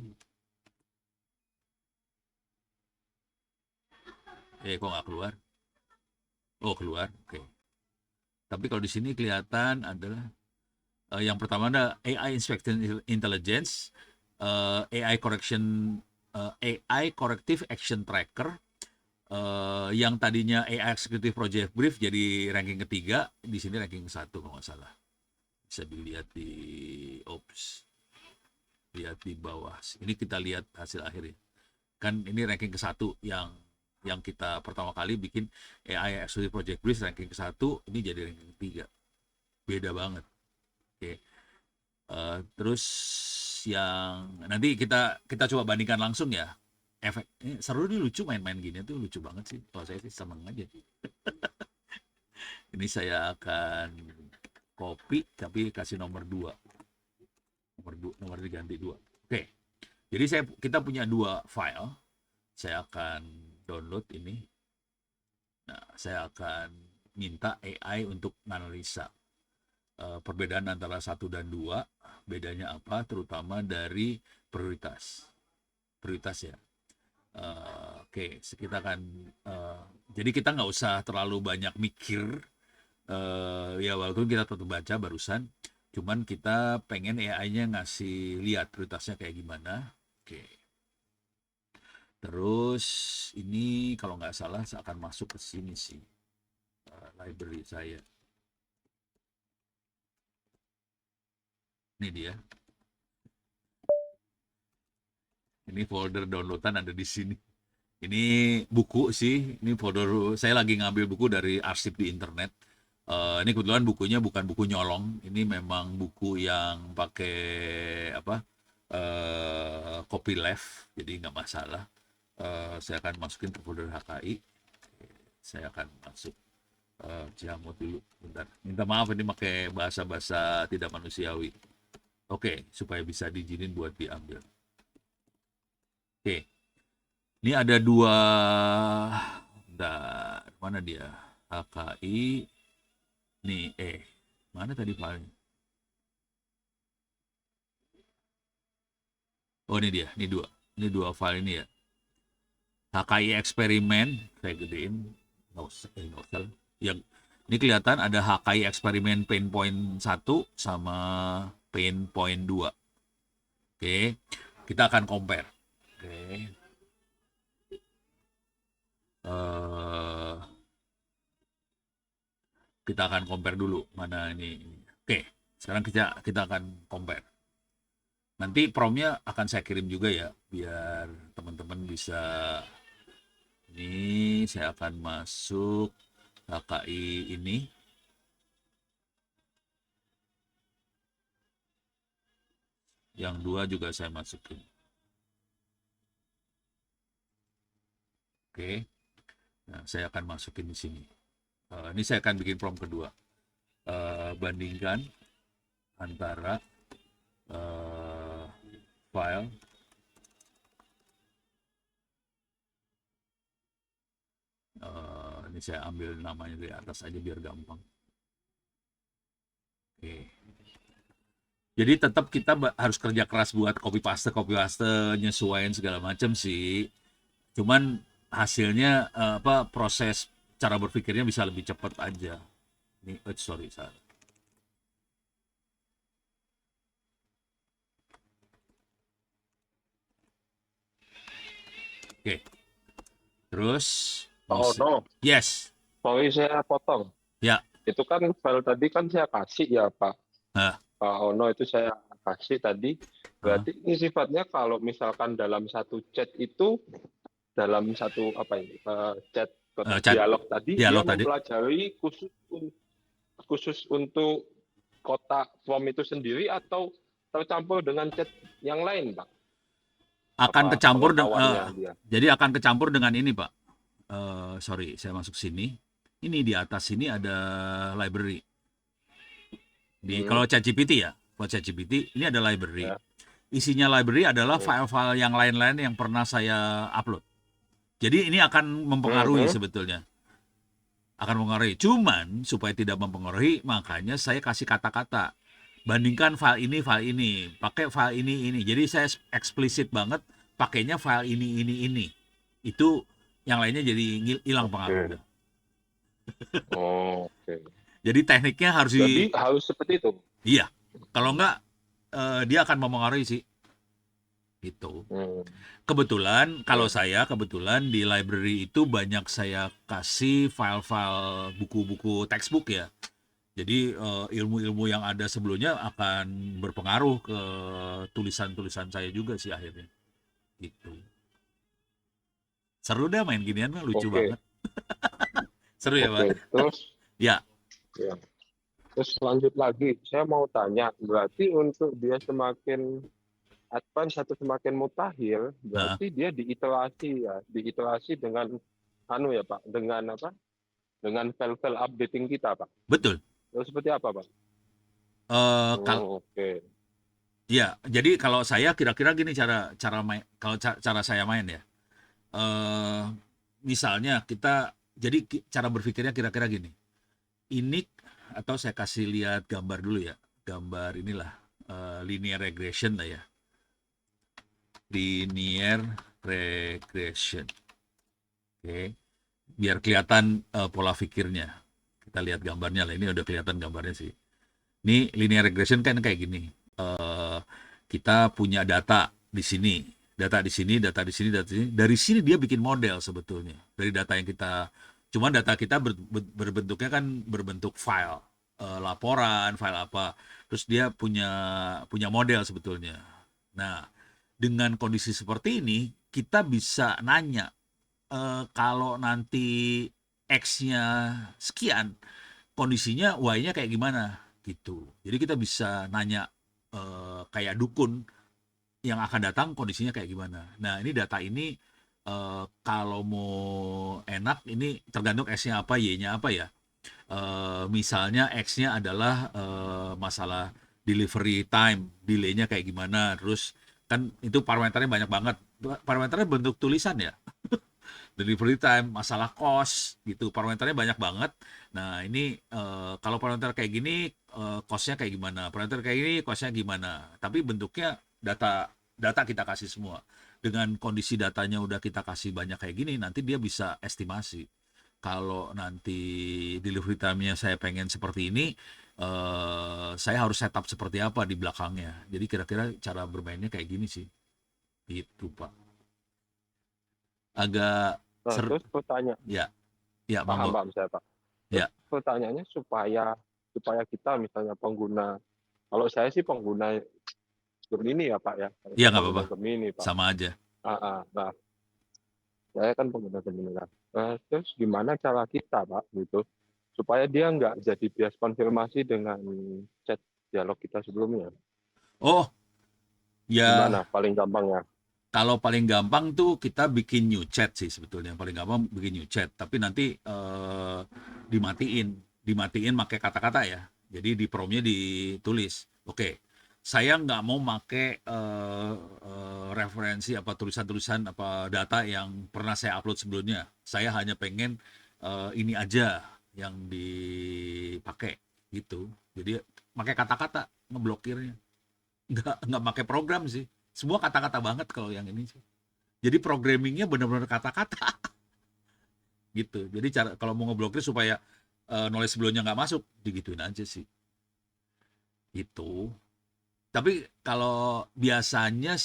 Kok nggak keluar? Oh, keluar. Oke. Tapi kalau di sini kelihatan adalah yang pertama ada AI Inspection Intelligence, AI Corrective Action Tracker, yang tadinya AI Executive Project Brief jadi ranking ketiga, di sini ranking 1 kalau nggak salah. Bisa dilihat di lihat di bawah. Ini kita lihat hasil akhir ya. Kan ini ranking ke-1 yang kita pertama kali bikin AI Executive Project Brief ranking ke-1, ini jadi ranking ke-3. Beda banget. Oke. Terus yang nanti kita coba bandingkan langsung ya. Efek ini seru nih, lucu, main-main gini tuh lucu banget sih. Kalau saya sih seneng aja. Ini saya akan copy tapi kasih nomor 2. Nomor diganti 2. Oke. Jadi kita punya 2 file. Saya akan download ini. Nah, saya akan minta AI untuk analisa perbedaan antara 1 dan 2. Bedanya apa? Terutama dari prioritas ya. Oke, kita akan jadi kita nggak usah terlalu banyak mikir. Ya walaupun kita tetap baca barusan, cuman kita pengen AI-nya ngasih lihat prioritasnya kayak gimana. Oke. Terus ini kalau nggak salah saya akan masuk ke sini sih, library saya. Ini dia. Ini folder downloadan ada di sini. Ini buku sih. Ini folder saya lagi ngambil buku dari arsip di internet. Ini kebetulan bukunya bukan buku nyolong. Ini memang buku yang pakai apa? Copyleft, jadi nggak masalah. Saya akan masukin ke folder HKI. Saya akan masuk Ciamot dulu. Bentar. Minta maaf ini pakai bahasa-bahasa tidak manusiawi. Oke, supaya bisa diizinin buat diambil. Oke. Ini ada 2. Bentar, mana dia? HKI. Nih, mana tadi filenya? Oh, ini dia. Ini 2. Ini 2 file ini ya. HKI eksperimen, saya gedein, nggak usah. Yang ini kelihatan ada HKI eksperimen pain point 1 sama pain point 2. Oke, kita akan compare. Oke. Kita akan compare dulu mana ini. Oke, sekarang kita akan compare. Nanti promnya akan saya kirim juga ya, biar teman-teman bisa. Ini saya akan masuk HKI ini. Yang 2 juga saya masukin. Oke. Nah, saya akan masukin di sini. Ini saya akan bikin prompt kedua. Bandingkan antara file ini saya ambil namanya dari atas aja biar gampang. Oke. Jadi tetap kita harus kerja keras buat copy paste, nyesuaiin segala macam sih. Cuman hasilnya proses cara berpikirnya bisa lebih cepat aja. Ini sorry, salah. Oke. Terus no. yes. Sorry saya potong. Ya. Itu kan file tadi kan saya kasih ya Pak. Nah. Pak Ono itu saya kasih tadi. Berarti ini sifatnya kalau misalkan dalam satu chat itu, dalam satu chat dialog tadi, dia mempelajari khusus untuk kotak form itu sendiri atau tercampur dengan chat yang lain, Pak? Akan kecampur jadi akan kecampur dengan ini, Pak. Sorry, saya masuk sini. Ini di atas sini ada library. Kalau ChatGPT ya, ini ada library. Ya. Isinya library adalah file-file yang lain-lain yang pernah saya upload. Jadi ini akan mempengaruhi sebetulnya. Akan mempengaruhi. Cuman supaya tidak mempengaruhi, makanya saya kasih kata-kata. Bandingkan file ini, pakai file ini. Jadi saya eksplisit banget pakainya file ini. Itu yang lainnya jadi hilang pengaruhnya. Oke. Jadi tekniknya harus harus seperti itu. Iya. Kalau enggak dia akan mempengaruhi sih. Itu. Kebetulan kalau saya di library itu banyak saya kasih file-file buku-buku textbook ya. Jadi ilmu-ilmu yang ada sebelumnya akan berpengaruh ke tulisan-tulisan saya juga sih akhirnya. Gitu. Seru deh main ginian mah, lucu Oke, banget. Seru ya, oke. Pak? Terus Ya, ya, terus lanjut lagi, saya mau tanya, berarti untuk dia semakin advance atau semakin mutakhir, heeh, berarti dia diiterasi ya, diiterasi dengan anu ya Pak, dengan apa? Dengan file-file updating kita Pak. betul. Terus seperti apa Pak? Kalau Oh, oke. ya, jadi kalau saya kira-kira gini cara cara main kalau cara saya main ya. eh Misalnya kita jadi cara berpikirnya kira-kira gini. Ini atau saya kasih lihat gambar dulu ya. Gambar inilah linear regression lah ya. Linear regression. Oke. Biar kelihatan pola pikirnya. Kita lihat gambarnya lah. Ini udah kelihatan gambarnya sih. Ini linear regression kan kayak gini. Eh, Kita punya data di sini, data di sini, data di sini, data di sini. Dari sini dia bikin model sebetulnya. Dari data yang kita, cuman data kita berbentuknya kan berbentuk file, laporan, file apa. Terus dia punya punya model sebetulnya. Nah, dengan kondisi seperti ini, kita bisa nanya kalau nanti X-nya sekian, kondisinya Y-nya kayak gimana gitu. Jadi kita bisa nanya kayak dukun yang akan datang kondisinya kayak gimana. Nah, ini data ini kalau mau enak ini tergantung X-nya apa, Y-nya apa ya. Misalnya X-nya adalah masalah delivery time, delay-nya kayak gimana. Terus kan itu parameternya banyak banget. Parameternya bentuk tulisan ya, delivery time, masalah cost gitu, parameternya banyak banget. Nah, ini kalau parameter kayak gini cost-nya kayak gimana, parameter kayak gini cost-nya gimana. Tapi bentuknya data data kita kasih semua. Dengan kondisi datanya udah kita kasih banyak kayak gini, nanti dia bisa estimasi. Kalau nanti delivery time-nya saya pengen seperti ini, saya harus setup seperti apa di belakangnya. Jadi kira-kira cara bermainnya kayak gini sih. Itu, Pak. Agak Nah, seru. terus pertanyaan, Ya, ya, paham monggo. paham saya Pak. Terus Ya. pertanyaannya supaya supaya kita misalnya pengguna, kalau saya sih pengguna Gemini ya Pak ya, kalau Iya, saya nggak apa-apa. pengguna Gemini Pak. Sama aja. Nah, saya kan pengguna Gemini lah. Terus gimana cara kita Pak gitu supaya dia nggak jadi bias konfirmasi dengan chat dialog kita sebelumnya? Oh, ya, Gimana paling gampangnya? kalau paling gampang tuh kita bikin new chat sih sebetulnya. Paling gampang bikin new chat. Tapi nanti dimatiin. Dimatiin pakai kata-kata ya. Jadi di promnya ditulis. Oke, saya nggak mau pakai referensi apa tulisan-tulisan apa data yang pernah saya upload sebelumnya. Saya hanya pengen ini aja yang dipakai gitu. Jadi pakai kata-kata ngeblokirnya. Nggak pakai program sih. Semua kata-kata banget kalau yang ini sih. Jadi programmingnya benar-benar kata-kata gitu. Jadi cara kalau mau ngeblokir supaya knowledge sebelumnya nggak masuk, digituin aja sih. Itu. Tapi kalau biasanya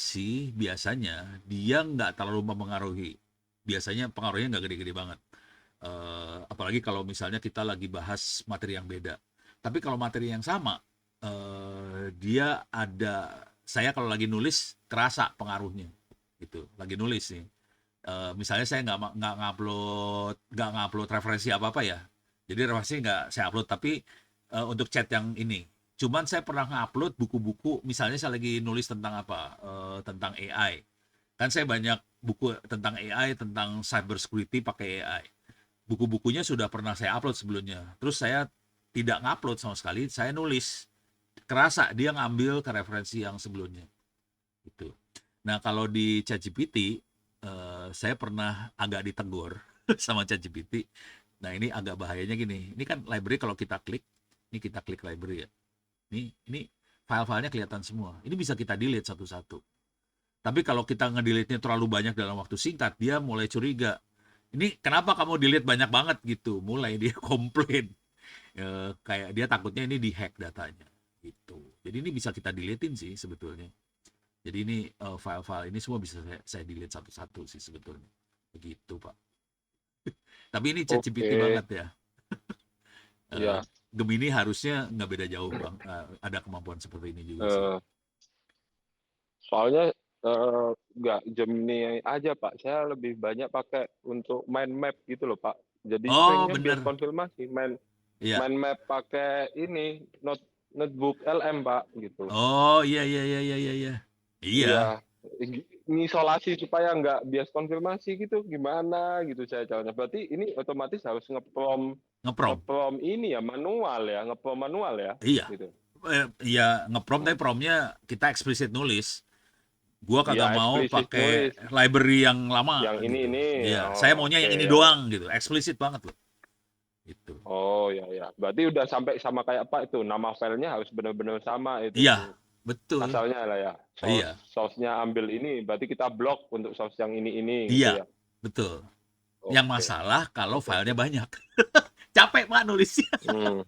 dia nggak terlalu mempengaruhi. Biasanya pengaruhnya nggak gede-gede banget. Apalagi kalau misalnya kita lagi bahas materi yang beda. Tapi kalau materi yang sama, dia ada. Saya kalau lagi nulis kerasa pengaruhnya, gitu. Lagi nulis nih. Misalnya saya nggak ngupload referensi apa apa ya. Jadi referensi nggak saya upload. Tapi untuk chat yang ini, cuman saya pernah ngupload buku-buku. Misalnya saya lagi nulis tentang apa, tentang AI. Kan saya banyak buku tentang AI, tentang cyber security pakai AI. Buku-bukunya sudah pernah saya upload sebelumnya. Terus saya tidak ngupload sama sekali, saya nulis. Kerasa dia ngambil ke referensi yang sebelumnya. Gitu. Nah, kalau di ChatGPT, saya pernah agak ditegur sama ChatGPT. Nah, ini agak bahayanya gini. Ini kan library kalau kita klik, ini kita klik library ya. Ini file-filenya kelihatan semua. Ini bisa kita delete satu-satu. Tapi kalau kita ngedelete-nya terlalu banyak dalam waktu singkat, dia mulai curiga. Ini kenapa kamu delete banyak banget gitu? Mulai dia komplain. Kayak dia takutnya ini dihack datanya gitu. Jadi ini bisa kita deletein sih sebetulnya. Jadi ini file-file ini semua bisa saya delete satu-satu sih sebetulnya. Begitu, Pak. Tapi ini ChatGPT Oke, banget ya. ya. Gemini harusnya nggak beda jauh bang. Ada kemampuan seperti ini juga sih. Eh, soalnya nggak Gemini aja Pak, saya lebih banyak pakai untuk mind map gitu loh Pak. Jadi Oh seringnya biar bener, konfirmasi iya. mind map pakai ini notebook LM Pak gitu. Oh iya iya iya iya iya iya. Iya, Iya, ngisolasi supaya nggak bias konfirmasi gitu, gimana gitu saya caranya. Berarti ini otomatis harus ngeprom ngeprom. ngeprom ini ya manual ya, ngeprom manual ya, Iya, gitu. iya ngeprom tapi Hmm. promnya kita eksplisit nulis. Gua kagak Ya mau eksplisit pakai nulis library yang lama yang gitu. ini. Iya, saya Oh, maunya oke yang ini ya. doang gitu. Eksplisit banget loh. Itu. Oh ya ya. Berarti udah sampai sama kayak apa itu? Nama filenya harus benar-benar sama itu. Iya, betul. Asalnya lah ya. Iya, Sausnya ambil ini, berarti kita blok untuk saus yang ini gitu iya, ya. betul. Yang Oke. masalah kalau Oke, filenya oke. banyak. Capek Pak nulisnya. Hmm.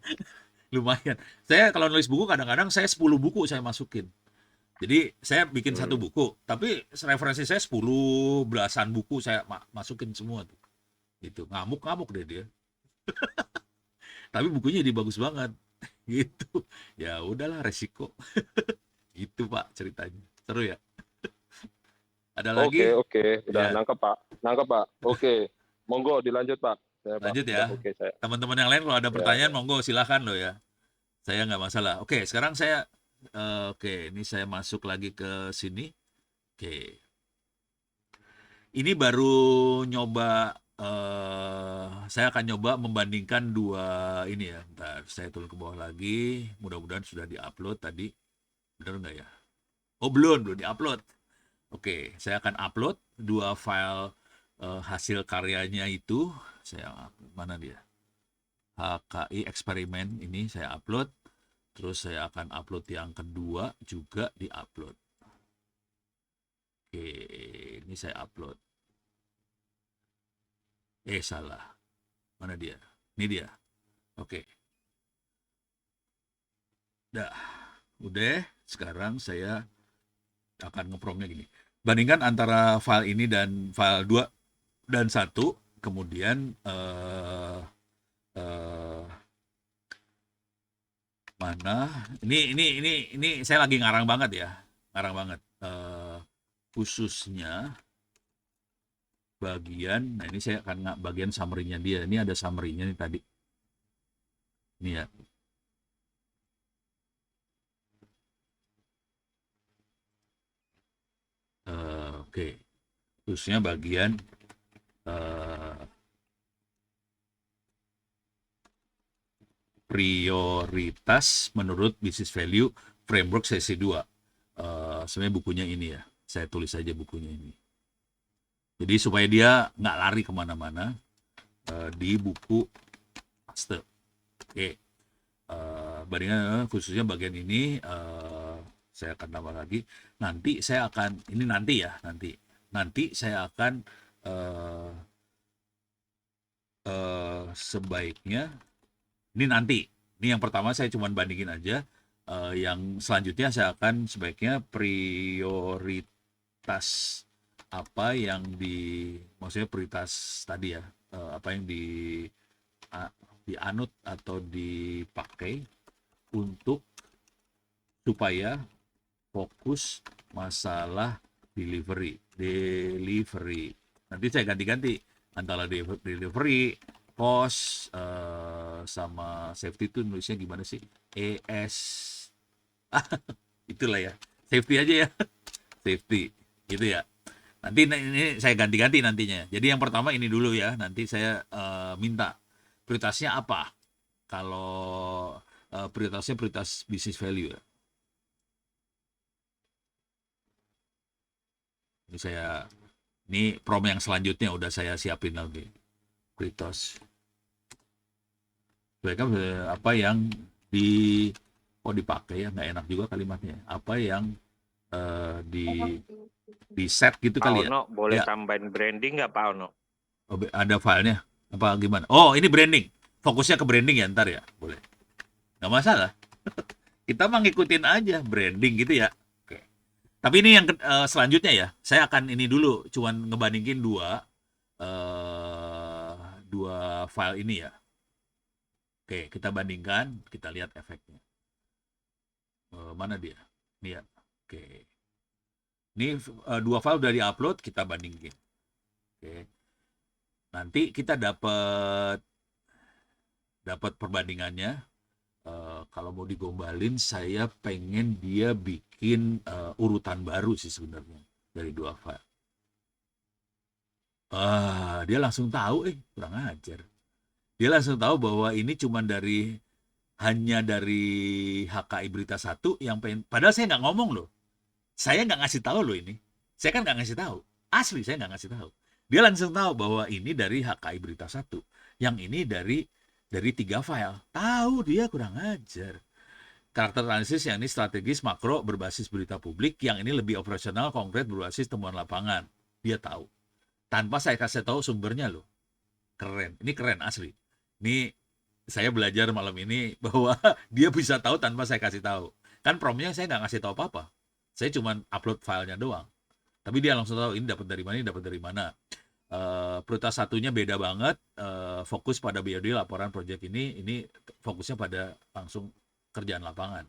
Lumayan. Saya kalau nulis buku kadang-kadang saya 10 buku saya masukin. Jadi saya bikin satu Hmm. buku, tapi referensi saya 10 belasan buku saya masukin semua tuh. Gitu. Ngamuk-ngamuk deh dia. Tapi bukunya jadi bagus banget. Gitu. Ya udahlah resiko. Gitu Pak ceritanya. Seru ya. Ada Oke, lagi? oke. Udah Ya, nangkep, Pak. Nangkep, Pak. Oke. Monggo dilanjut, Pak. Saya, Pak. lanjut Udah ya. oke saya. Teman-teman yang lain kalau ada Ya, pertanyaan ya. monggo silahkan loh ya. Saya nggak masalah. Oke, sekarang saya oke, ini saya masuk lagi ke sini. Oke. Ini baru nyoba saya akan nyoba membandingkan dua ini ya. Bentar, saya turun ke bawah lagi. Mudah-mudahan sudah diupload tadi. Benar nggak ya? Oh, belum diupload. Oke, saya akan upload dua file hasil karyanya itu. Saya mana dia? HKI eksperimen ini saya upload. Terus saya akan upload yang kedua juga diupload. Oke, ini saya upload. Salah. Mana dia? Ini dia. Oke. Dah. Udah. Sekarang saya akan ngepromnya gini. Bandingkan antara file ini dan file 2 dan 1. Kemudian mana? Ini saya lagi ngarang banget ya. Ngarang banget. Khususnya bagian, nah ini saya akan bagian summary-nya dia. Ini ada summary-nya nih tadi. Ini ya. Oke. Khususnya bagian prioritas menurut business value framework sesi 2. Sebenarnya bukunya ini ya. Saya tulis aja bukunya ini. Jadi supaya dia nggak lari kemana-mana di buku master. Oke. Bandingan khususnya bagian ini saya akan tambah lagi. Nanti saya akan ini nanti ya nanti saya akan sebaiknya ini nanti. Ini yang pertama saya cuma bandingin aja. Yang selanjutnya saya akan sebaiknya prioritas apa yang maksudnya prioritas tadi ya, apa yang dianut atau dipakai untuk supaya fokus masalah delivery. Nanti saya ganti-ganti antara delivery, cost, sama safety itu nulisnya gimana sih? Itulah ya. Safety aja ya. Safety. Gitu ya. Nanti ini saya ganti-ganti nantinya. Jadi yang pertama ini dulu ya. Nanti saya minta prioritasnya apa? Kalau prioritasnya prioritas business value ya. Ini prom yang selanjutnya udah saya siapin lagi. Prioritas. Mereka apa yang dipakai ya, nggak enak juga kalimatnya. Apa yang di set gitu Pak kali ya. Ono, boleh Ya, tambahin branding nggak Pak Ono? ada filenya. Apa gimana? Oh, ini branding. Fokusnya ke branding ya ntar ya. Boleh. Nggak masalah. Kita mah ngikutin aja branding gitu ya. Oke. Tapi ini yang selanjutnya ya. Saya akan ini dulu. Cuman ngebandingin dua file ini ya. Oke, kita bandingkan, kita lihat efeknya. Mana dia? Ini ya. Oke. Ini dua file udah di-upload, kita bandingin. Oke. Nanti kita dapat perbandingannya. Kalau mau digombalin, saya pengen dia bikin urutan baru sih sebenarnya dari dua file. Dia langsung tahu, kurang ajar. Dia langsung tahu bahwa ini cuma hanya dari HKI Berita 1 yang pengen. Padahal saya nggak ngomong loh. Saya nggak ngasih tahu loh ini. Saya kan nggak ngasih tahu. Asli saya nggak ngasih tahu. Dia langsung tahu bahwa ini dari HKI Berita 1. Yang ini dari 3 file. Tahu dia, kurang ajar. Karakter analisis yang ini strategis, makro, berbasis berita publik. Yang ini lebih operasional, konkret, berbasis temuan lapangan. Dia tahu. Tanpa saya kasih tahu sumbernya loh. Keren. Ini keren asli. Ini saya belajar malam ini bahwa dia bisa tahu tanpa saya kasih tahu. Kan promnya saya nggak ngasih tahu apa-apa. Saya cuma upload filenya doang. Tapi dia langsung tahu ini dapat dari mana, ini dapat dari mana. Prioritas satunya beda banget. Fokus pada BOD laporan proyek ini fokusnya pada langsung kerjaan lapangan.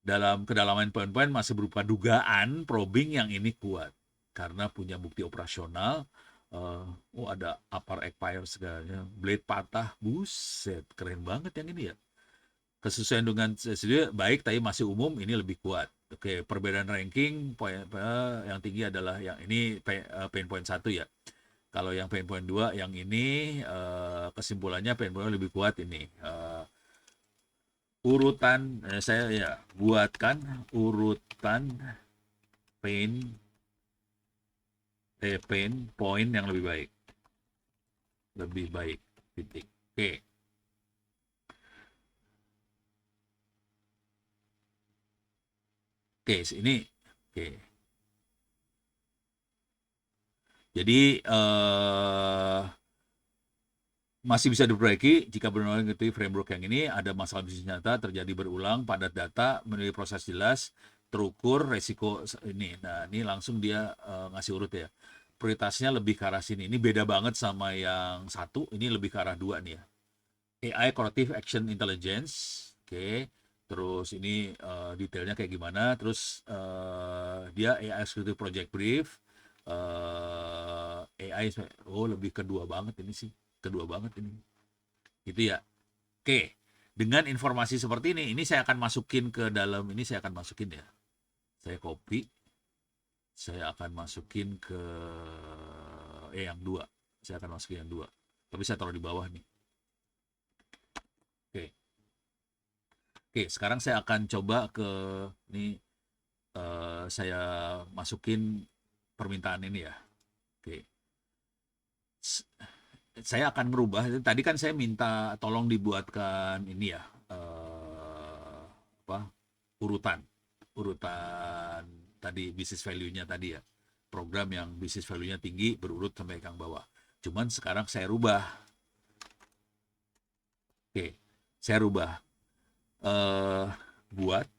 Dalam kedalaman poin-poin masih berupa dugaan probing yang ini kuat. Karena punya bukti operasional. Ada upper expire segalanya, blade patah, buset, keren banget yang ini ya. Kesesuaian dengan sendiri baik, tapi masih umum, ini lebih kuat. Oke, perbedaan ranking yang tinggi adalah yang ini pain point 1 ya. Kalau yang pain point 2 yang ini kesimpulannya pain point lebih kuat ini. Urutan saya ya buatkan urutan pain point yang lebih baik titik. Oke, ini oke. Jadi masih bisa diperbaiki jika benar-benar mengikuti framework yang ini. Ada masalah bisnis nyata terjadi berulang, padat data, melalui proses jelas, terukur, resiko ini. Nah, ini langsung dia ngasih urut ya. Prioritasnya lebih ke arah sini. Ini beda banget sama yang 1, ini lebih ke arah 2 nih ya. AI Corrective Action Intelligence. Oke. Terus ini detailnya kayak gimana. Terus dia AI Executive Project Brief. AI, lebih kedua banget ini sih. Kedua banget ini. Gitu ya. Oke. Dengan informasi seperti ini saya akan masukin ke dalam, ini saya akan masukin ya. Saya copy. Saya akan masukin ke yang 2. Saya akan masukin yang 2. Tapi saya taruh di bawah nih. Oke, sekarang saya akan coba ke ini saya masukin permintaan ini ya. Oke. Saya akan merubah. Tadi kan saya minta tolong dibuatkan ini ya. Urutan tadi business value-nya tadi ya. Program yang business value-nya tinggi berurut sampai yang bawah. Cuman sekarang saya rubah. Oke, saya rubah. Buat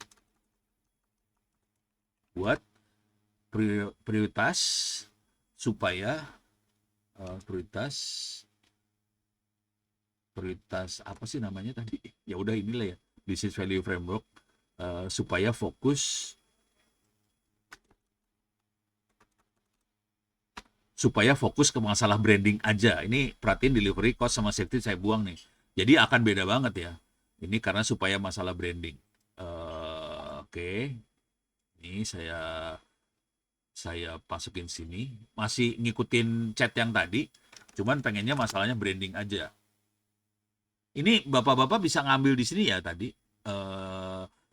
prioritas supaya prioritas apa sih namanya tadi? Ya udah inilah ya, business value framework supaya fokus ke masalah branding aja. Ini perhatiin delivery cost sama safety saya buang nih. Jadi akan beda banget ya. Ini karena supaya masalah branding. Oke. Ini saya masukin sini. Masih ngikutin chat yang tadi. Cuman pengennya masalahnya branding aja. Ini bapak-bapak bisa ngambil di sini ya tadi.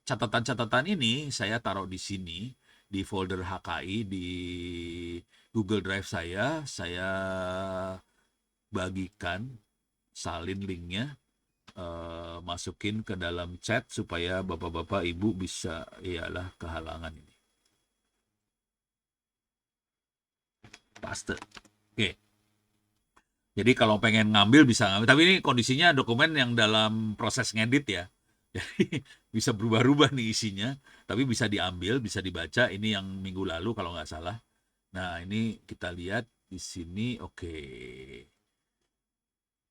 Catatan-catatan ini saya taruh di sini. Di folder HKI di Google Drive saya bagikan, salin linknya. Masukin ke dalam chat supaya bapak-bapak ibu bisa ialah kehalangan ini. Paste. Oke. Jadi kalau pengen ngambil bisa ngambil. Tapi ini kondisinya dokumen yang dalam proses ngedit ya. Jadi bisa berubah-ubah nih isinya. Tapi bisa diambil, bisa dibaca. Ini yang minggu lalu kalau nggak salah. Nah ini kita lihat di sini. Oke.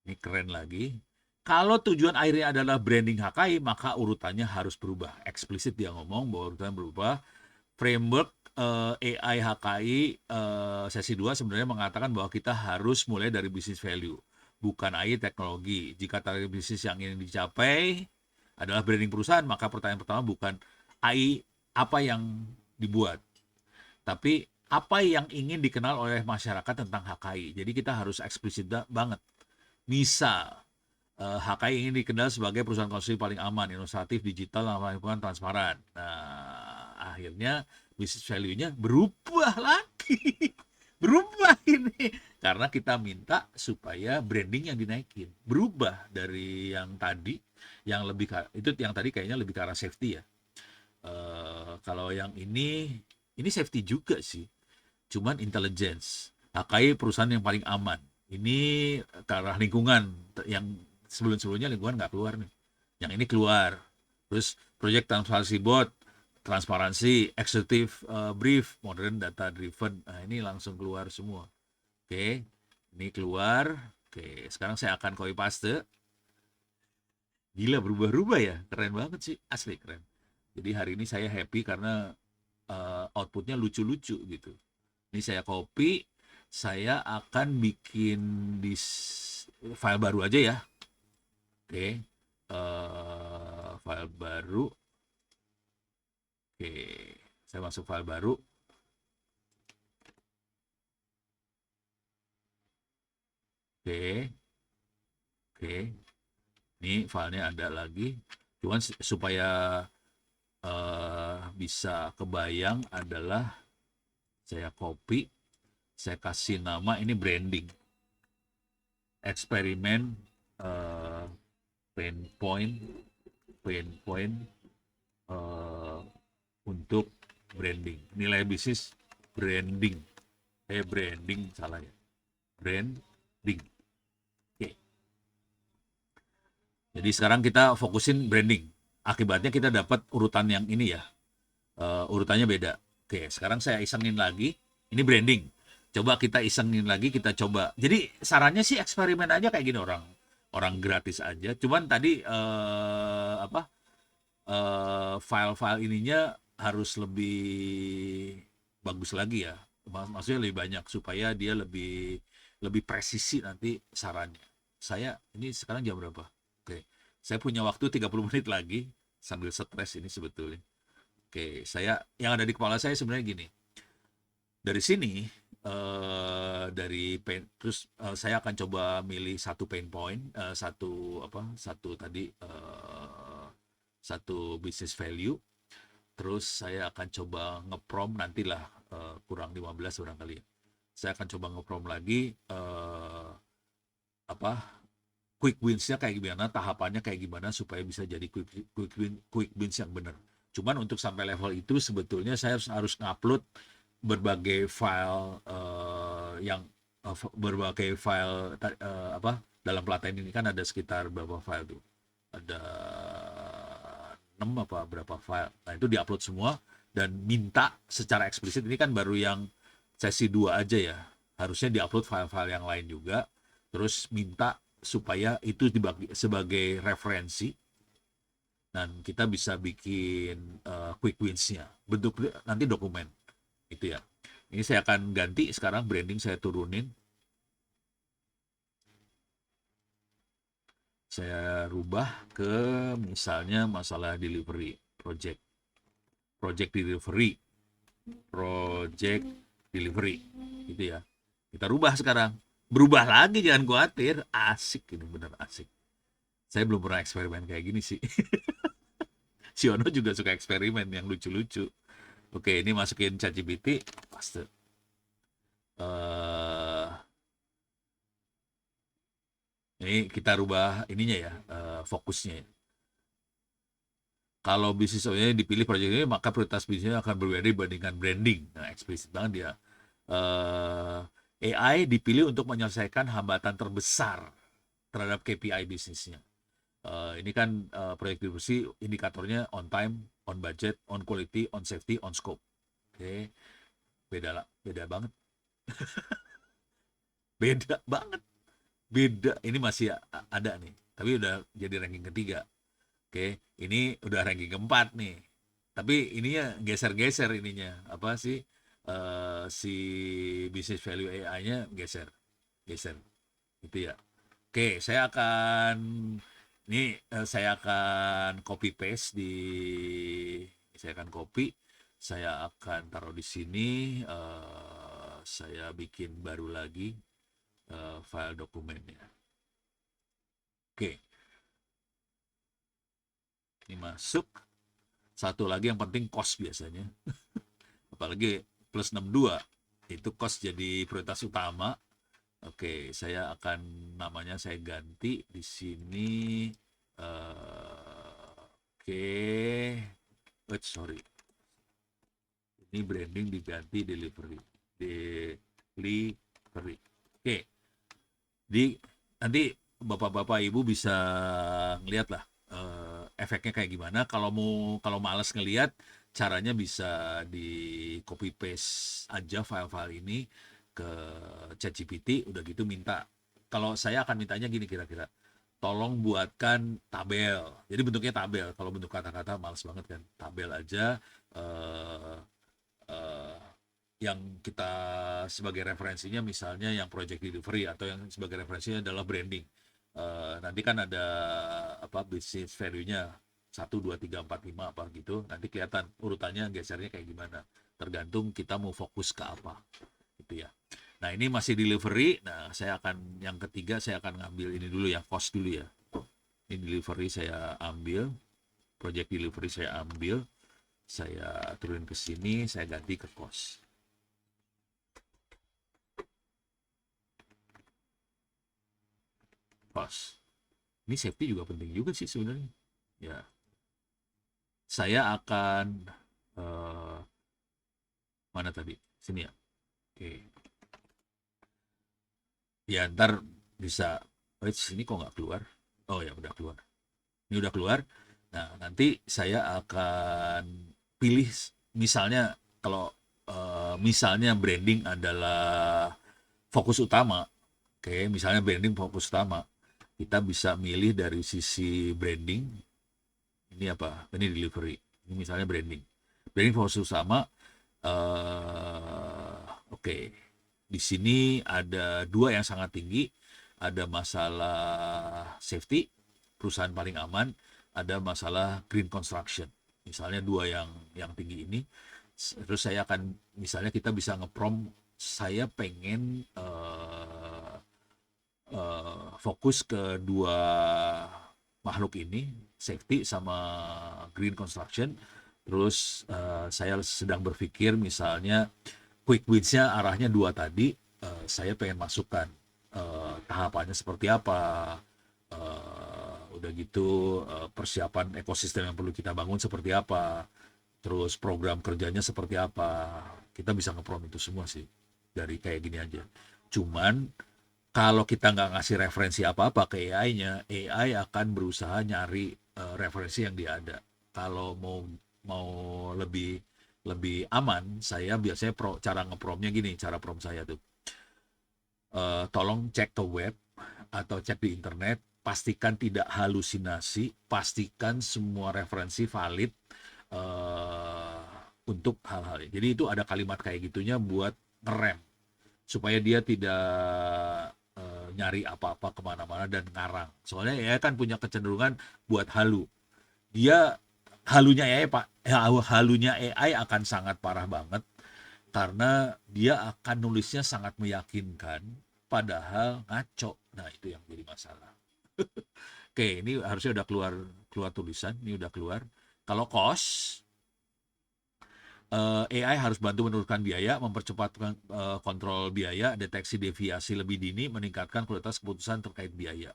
Ini keren lagi. Kalau tujuan akhirnya adalah branding HKI, maka urutannya harus berubah. Eksplisit dia ngomong bahwa urutannya berubah. Framework AI HKI sesi 2 sebenarnya mengatakan bahwa kita harus mulai dari business value, bukan AI teknologi. Jika target bisnis yang ingin dicapai adalah branding perusahaan, maka pertanyaan pertama bukan AI apa yang dibuat, tapi apa yang ingin dikenal oleh masyarakat tentang HKI. Jadi kita harus eksplisit banget. Misal, HKI ingin dikenal sebagai perusahaan konstruksi paling aman, inovatif, digital, ramah lingkungan, transparan. Nah, akhirnya business value-nya berubah lagi. Berubah ini. Karena kita minta supaya branding yang dinaikin. Berubah dari yang tadi, yang lebih itu yang tadi kayaknya lebih ke arah safety ya. Kalau yang ini safety juga sih. Cuman intelligence. HKI perusahaan yang paling aman. Ini ke arah lingkungan yang sebelum-sebelumnya lingkungan nggak keluar nih. Yang ini keluar. Terus project transparency board, transparansi, executive brief, modern data driven. Nah, ini langsung keluar semua. Oke, ini keluar. Oke, sekarang saya akan copy paste. Gila, berubah-ubah ya. Keren banget sih, asli keren. Jadi hari ini saya happy karena outputnya lucu-lucu gitu. Ini saya copy, saya akan bikin di file baru aja ya. Oke, file baru. Oke, saya masuk file baru. Oke, oke. Ini filenya ada lagi. Cuman supaya bisa kebayang adalah saya copy, saya kasih nama ini branding. Eksperimen pain point untuk branding. Nilai bisnis branding. Branding salah ya. Branding. Oke. Jadi sekarang kita fokusin branding. Akibatnya kita dapat urutan yang ini ya. Urutannya beda. Oke, sekarang saya isengin lagi. Ini branding. Coba kita isengin lagi, kita coba. Jadi sarannya sih eksperimen aja kayak gini orang gratis aja. Cuman tadi file-file ininya harus lebih bagus lagi ya. Maksudnya lebih banyak supaya dia lebih presisi nanti sarannya. Saya ini sekarang jam berapa? Oke. Saya punya waktu 30 menit lagi sambil stres ini sebetulnya. Oke, yang ada di kepala saya sebenarnya gini. Dari sini terus saya akan coba milih satu pain point, satu business value. Terus saya akan coba ngeprom nantilah kurang 15 barangkali. Saya akan coba ngeprom lagi quick wins-nya kayak gimana, tahapannya kayak gimana supaya bisa jadi quick wins yang benar. Cuman untuk sampai level itu sebetulnya saya harus ngupload berbagai file berbagai file dalam pelatihan ini kan ada sekitar berapa file tuh? Ada 6 apa berapa file. Nah, itu diupload semua dan minta secara eksplisit, ini kan baru yang sesi 2 aja ya. Harusnya diupload file-file yang lain juga. Terus minta supaya itu dibagi sebagai referensi dan kita bisa bikin quick wins-nya. Bentuk nanti dokumen. Itu ya. Ini saya akan ganti sekarang branding saya turunin. Saya rubah ke misalnya masalah delivery, project delivery, gitu ya. Kita rubah sekarang. Berubah lagi, jangan khawatir. Asik, ini bener asik. Saya belum pernah eksperimen kayak gini sih. Si Ono juga suka eksperimen yang lucu-lucu. Oke, ini masukin ChatGPT, paste. Ini kita rubah ininya ya, fokusnya ya. Kalau bisnis owner dipilih proyek ini, maka prioritas bisnisnya akan berbeda dibandingkan branding. Nah, eksplisit banget dia. AI dipilih untuk menyelesaikan hambatan terbesar terhadap KPI bisnisnya. Ini kan proyek distribusi, indikatornya on time, on budget, on quality, on safety, on scope. Oke, beda banget. Beda banget. Beda. Ini masih ada nih. tapi udah jadi ranking ketiga. Oke, ini udah ranking keempat nih. Tapi ininya geser-geser ininya. Apa sih? Si business value AI-nya geser. Geser. Gitu ya. Oke, saya akan copy paste saya akan copy, saya akan taruh di sini, saya bikin baru lagi file dokumennya. Oke, ini masuk. Satu lagi yang penting cost biasanya, apalagi plus 62 itu cost jadi prioritas utama. Oke, saya akan namanya saya ganti di sini. Oke, sorry. Ini branding diganti delivery. Delivery. Oke. Nanti Bapak-bapak Ibu bisa ngeliat lah efeknya kayak gimana. Kalau males ngeliat, caranya bisa di copy paste aja file-file ini ke ChatGPT, udah gitu minta. Kalau saya akan mintanya gini kira-kira, tolong buatkan tabel. Jadi bentuknya tabel. Kalau bentuk kata-kata males banget kan. Tabel aja eh, eh, yang kita sebagai referensinya misalnya yang project delivery, atau yang sebagai referensinya adalah branding. Nanti kan ada apa business value-nya 1, 2, 3, 4, 5 apa gitu. Nanti kelihatan urutannya gesernya kayak gimana. Tergantung kita mau fokus ke apa. Gitu ya. Nah, ini masih delivery. Nah, yang ketiga saya akan ngambil ini dulu ya, cost dulu ya. Ini delivery saya ambil, project delivery saya ambil, saya turunin ke sini, saya ganti ke cost. Cost. Ini safety juga penting juga sih sebenarnya. Ya. Saya akan mana tadi? Sini ya. Oke. Ya, ntar bisa. Sini kok nggak keluar? Oh ya, udah keluar. Ini udah keluar. Nah, nanti saya akan pilih misalnya kalau misalnya branding adalah fokus utama. Oke, misalnya branding fokus utama. Kita bisa milih dari sisi branding. Ini apa? Ini delivery. Ini misalnya branding. Branding fokus utama. Oke. Di sini ada dua yang sangat tinggi. Ada masalah safety, perusahaan paling aman. Ada masalah green construction. Misalnya dua yang tinggi ini. Terus saya akan, misalnya kita bisa nge-prompt, saya pengen fokus ke dua makhluk ini, safety sama green construction. Terus saya sedang berpikir misalnya quick wins-nya arahnya dua tadi, saya pengen masukkan tahapannya seperti apa, udah gitu persiapan ekosistem yang perlu kita bangun seperti apa, terus program kerjanya seperti apa. Kita bisa nge-prompt itu semua sih dari kayak gini aja. Cuman kalau kita nggak ngasih referensi apa-apa ke AI-nya, AI akan berusaha nyari referensi yang dia ada. Kalau mau lebih aman, saya biasanya cara nge-prompt-nya gini, cara prompt saya tuh. Tolong cek ke web atau cek di internet, pastikan tidak halusinasi, pastikan semua referensi valid untuk hal-hal ini. Jadi itu ada kalimat kayak gitunya buat ngerem, supaya dia tidak nyari apa-apa kemana-mana dan ngarang. Soalnya ya kan punya kecenderungan buat halu. Dia halunya AI akan sangat parah banget karena dia akan nulisnya sangat meyakinkan padahal ngaco. Nah, itu yang jadi masalah. Oke, ini harusnya udah keluar tulisan, ini udah keluar. Kalau cost, AI harus bantu menurunkan biaya, mempercepat kontrol biaya, deteksi deviasi lebih dini, meningkatkan kualitas keputusan terkait biaya.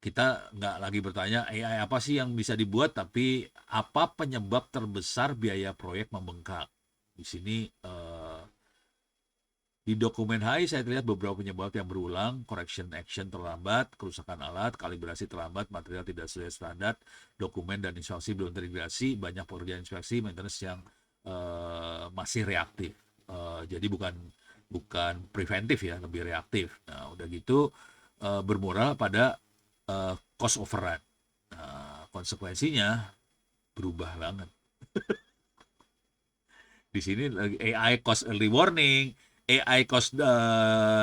Kita nggak lagi bertanya AI apa sih yang bisa dibuat, tapi apa penyebab terbesar biaya proyek membengkak. Di sini di dokumen HI saya lihat beberapa penyebab yang berulang: correction action terlambat, kerusakan alat, kalibrasi terlambat, material tidak sesuai standar, dokumen dan instruksi belum terintegrasi, banyak pekerjaan inspeksi, maintenance yang masih reaktif. Jadi bukan preventif ya, lebih reaktif. Nah, udah gitu bermuara pada cost overrun. Nah, konsekuensinya berubah banget. Di sini AI cost early warning, AI cost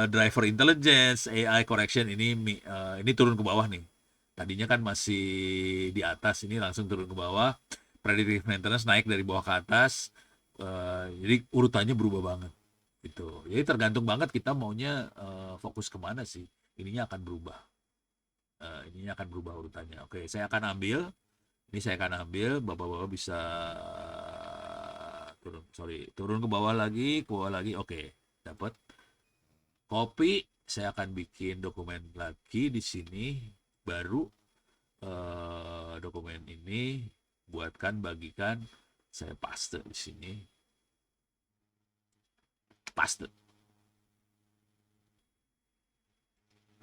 driver intelligence, AI correction ini turun ke bawah nih. Tadinya kan masih di atas, ini langsung turun ke bawah. Predictive maintenance naik dari bawah ke atas. Jadi urutannya berubah banget. Gitu. Jadi tergantung banget kita maunya fokus kemana sih. Ininya akan berubah. Ininya akan berubah urutannya. Oke, saya akan ambil. Ini saya akan ambil. Bapak-bapak bisa turun ke bawah lagi, Oke, dapat. Copy. Saya akan bikin dokumen lagi di sini. Baru dokumen ini buatkan, bagikan. Saya paste di sini. Paste.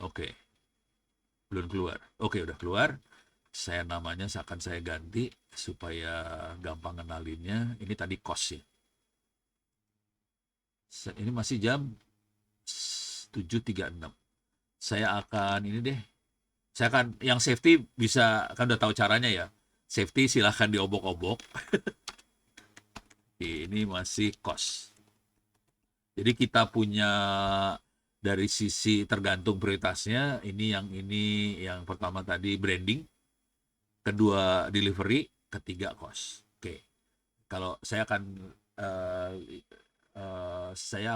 Oke. Belum keluar. Oke, udah keluar. Namanya akan saya ganti supaya gampang kenalinnya. Ini tadi cost ya. Ini masih jam 7.36. Saya akan ini deh. Saya akan yang safety bisa, kan udah tahu caranya ya. Safety silahkan diobok-obok. Ini masih cost. Jadi kita punya dari sisi tergantung prioritasnya. Ini yang pertama tadi branding, kedua delivery, ketiga cost. Oke. Kalau saya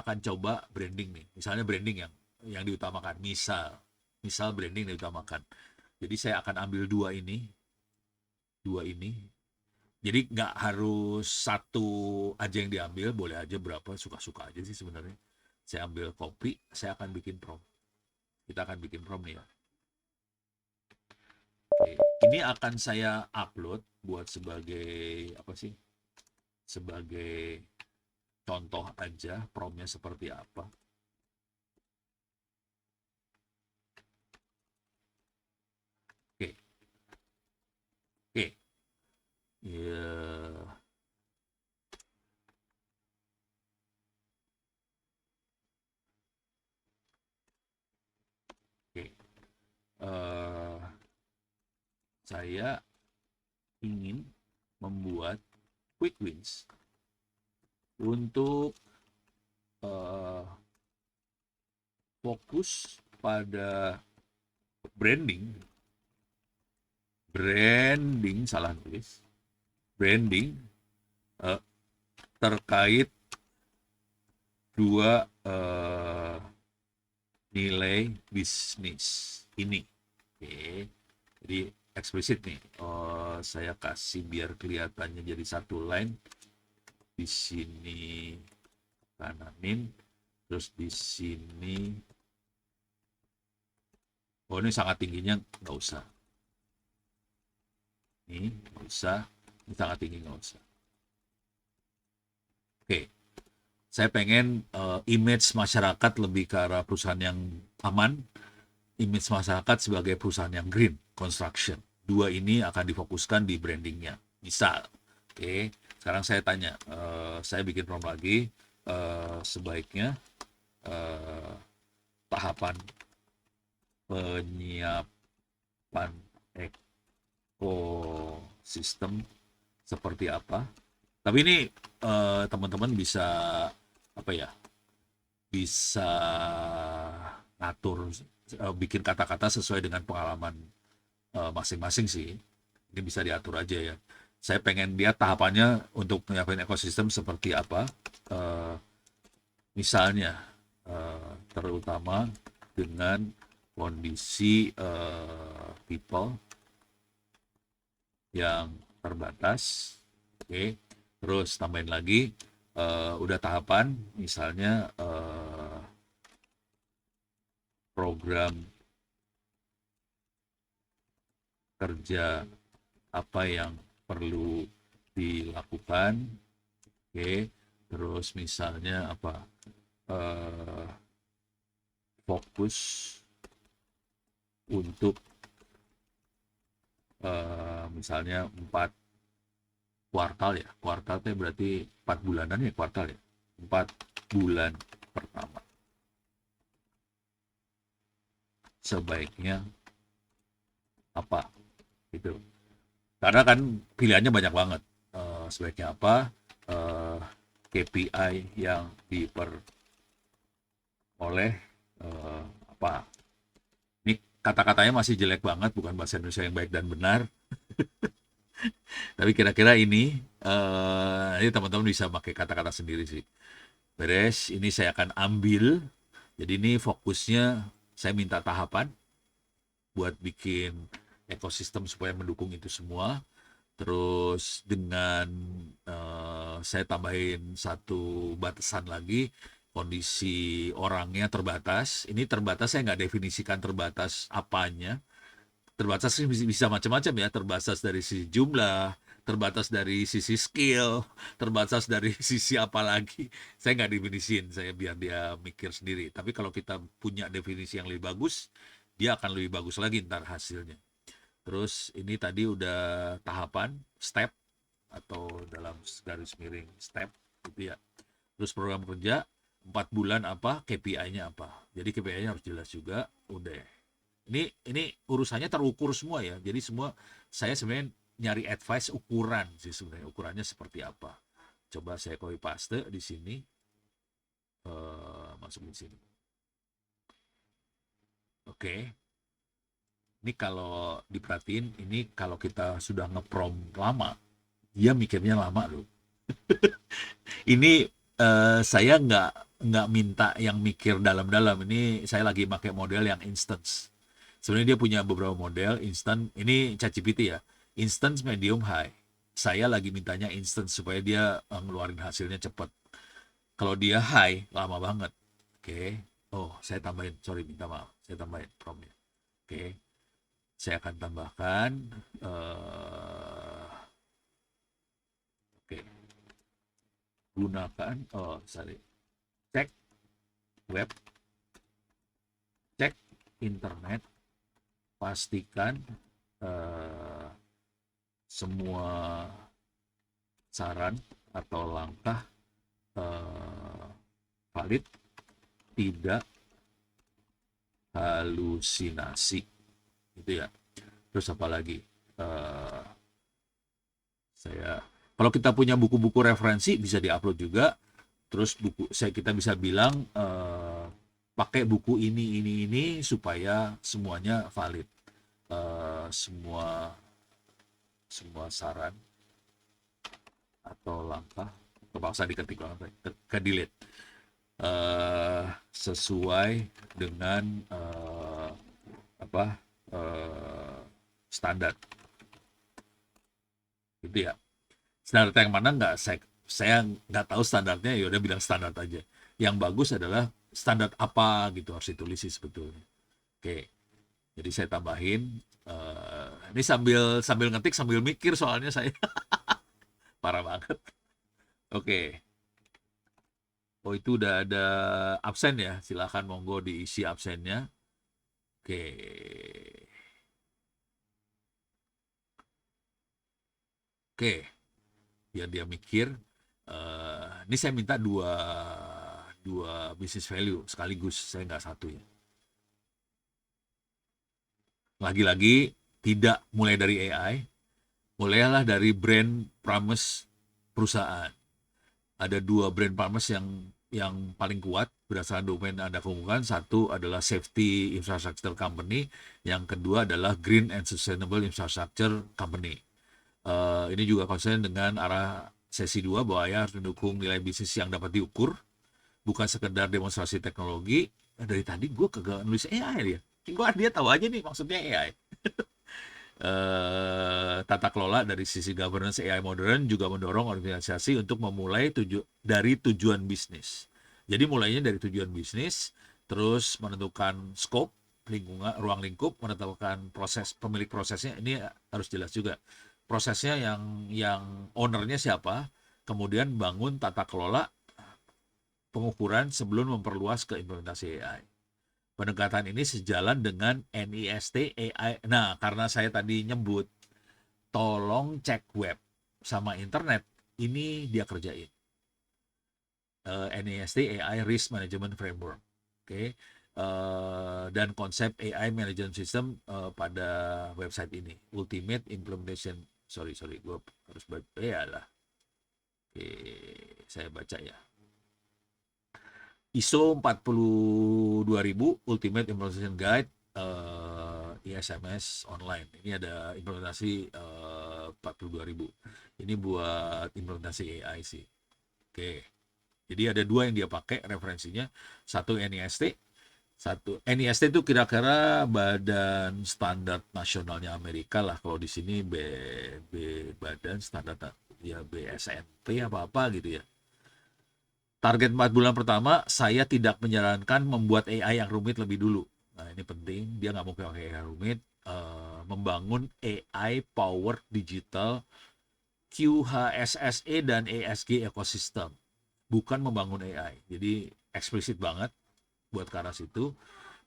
akan coba branding nih. Misalnya branding yang diutamakan. Misal branding diutamakan. Jadi saya akan ambil dua ini. Jadi nggak harus satu aja yang diambil, boleh aja berapa, suka-suka aja sih sebenarnya. Saya ambil copy, saya akan bikin prompt. Kita akan bikin prompt nih ya. Oke, ini akan saya upload buat sebagai apa sih? Sebagai contoh aja promptnya seperti apa. Oke. Ya. Oke. Saya ingin membuat quick wins untuk fokus pada branding salah tulis, branding terkait dua nilai bisnis ini. Oke. Jadi eksplisit nih. Saya kasih biar kelihatannya jadi satu line. Di sini kananin, terus di sini. Ini sangat tingginya nggak usah. Ini nggak usah. Ini sangat tinggi nggak usah. Oke. Saya pengen image masyarakat lebih ke arah perusahaan yang aman, image masyarakat sebagai perusahaan yang green, construction. Dua ini akan difokuskan di brandingnya. Misal, oke. Sekarang saya tanya, saya bikin prompt lagi, sebaiknya tahapan penyiapan ekosistem seperti apa? Tapi ini teman-teman bisa bisa ngatur, bikin kata-kata sesuai dengan pengalaman masing-masing sih. Ini bisa diatur aja ya. Saya pengen lihat tahapannya untuk menyiapkan ekosistem seperti apa. Misalnya, terutama dengan kondisi people yang terbatas. Oke. Terus tambahin lagi, udah tahapan, misalnya program kerja apa yang perlu dilakukan. Oke. Terus misalnya apa, fokus untuk misalnya 4 kuartal ya. Kuartal itu berarti 4 bulanan ya, kuartal ya. 4 bulan pertama. sebaiknya apa gitu. Karena kan pilihannya banyak banget. Sebaiknya apa? Eh, KPI yang diperoleh apa? Ini kata-katanya masih jelek banget, bukan bahasa Indonesia yang baik dan benar. Tapi kira-kira ini teman-teman bisa pakai kata-kata sendiri sih. Beres, ini saya akan ambil. Jadi ini fokusnya saya minta tahapan buat bikin ekosistem supaya mendukung itu semua. Terus dengan saya tambahin satu batasan lagi, kondisi orangnya terbatas. Ini terbatas, saya nggak definisikan terbatas apanya. Terbatas sih bisa macam-macam ya, terbatas dari sisi jumlah, terbatas dari sisi skill, terbatas dari sisi apa lagi. Saya nggak definisiin, saya biar dia mikir sendiri. Tapi kalau kita punya definisi yang lebih bagus, dia akan lebih bagus lagi ntar hasilnya. Terus ini tadi udah tahapan, step, atau dalam garis miring step gitu ya. Terus program kerja 4 bulan apa, KPI-nya apa. Jadi KPI-nya harus jelas juga, udah. Ini urusannya terukur semua ya. Jadi semua saya sebenarnya nyari advice ukuran sih sebenarnya. Ukurannya seperti apa. Coba saya copy paste di sini. Masuk di sini. Oke. Ini kalau diperhatiin, ini kalau kita sudah ngeprom lama, dia mikirnya lama loh. Ini saya nggak minta yang mikir dalam-dalam. Ini saya lagi pakai model yang instance. Sebenarnya dia punya beberapa model instant. Ini ChatGPT ya, instance, medium, high. Saya lagi mintanya instance supaya dia ngeluarin hasilnya cepat. Kalau dia high, lama banget. Oke. Oh, saya tambahin. Sorry, minta maaf. Saya tambahin promnya. Oke. Saya akan tambahkan. Oke. Gunakan. Oh, sorry. Cek web. Cek internet. Pastikan semua saran atau langkah valid, tidak halusinasi, gitu ya. Terus apa lagi? Kalau kita punya buku-buku referensi bisa diupload juga. Terus kita bisa bilang pakai buku ini supaya semuanya valid. Semua saran atau langkah, terpaksa diketik ke delete, sesuai dengan standar, gitu ya. Standar yang mana nggak saya nggak tahu standarnya, ya udah bilang standar aja. Yang bagus adalah standar apa gitu, harus ditulis sih sebetulnya. Oke, jadi saya tambahin. Ini sambil ngetik sambil mikir soalnya saya parah banget. Oke. Oh, itu udah ada absen ya, silakan monggo diisi absennya. Oke. Oke, biar dia mikir. Ini saya minta dua business value sekaligus, saya nggak satu ya. Lagi-lagi tidak mulai dari AI, mulailah dari brand promise perusahaan. Ada 2 brand promise yang paling kuat berdasarkan domain Anda kumpulkan. Satu adalah Safety Infrastructure Company, yang kedua adalah Green and Sustainable Infrastructure Company. Ini juga konsen dengan arah sesi 2 bahwa ya harus mendukung nilai bisnis yang dapat diukur, bukan sekedar demonstrasi teknologi. Dari tadi gue kagak nulis AI ya. Dia tahu aja nih maksudnya AI. Tata kelola dari sisi governance AI modern juga mendorong organisasi untuk memulai dari tujuan bisnis. Jadi mulainya dari tujuan bisnis, terus menentukan scope, lingkungan, ruang lingkup, menentukan proses, pemilik prosesnya. Ini harus jelas juga. Prosesnya yang ownernya siapa, kemudian bangun tata kelola pengukuran sebelum memperluas ke implementasi AI. Pendekatan ini sejalan dengan NIST AI. Nah, karena saya tadi nyebut, tolong cek web sama internet, ini dia kerjain. NIST AI Risk Management Framework. Oke. dan konsep AI Management System pada website ini. Ultimate Implementation. Sorry, gue harus baca. Ya lah. Oke, saya baca ya. ISO 42000 Ultimate Implementation Guide ISMS online. Ini ada implementasi 42000. Ini buat implementasi AI sih. Oke. Jadi ada dua yang dia pakai referensinya. Satu NIST. NIST itu kira-kira Badan Standar Nasionalnya Amerika lah. Kalau di sini Badan Standar ya BSNP apa-apa gitu ya. Target 4 bulan pertama, saya tidak menyarankan membuat AI yang rumit lebih dulu. Nah, ini penting, dia nggak mau pakai AI rumit. Membangun AI Powered Digital QHSSE dan ESG Ecosystem. Bukan membangun AI. Jadi eksplisit banget buat ke arah situ.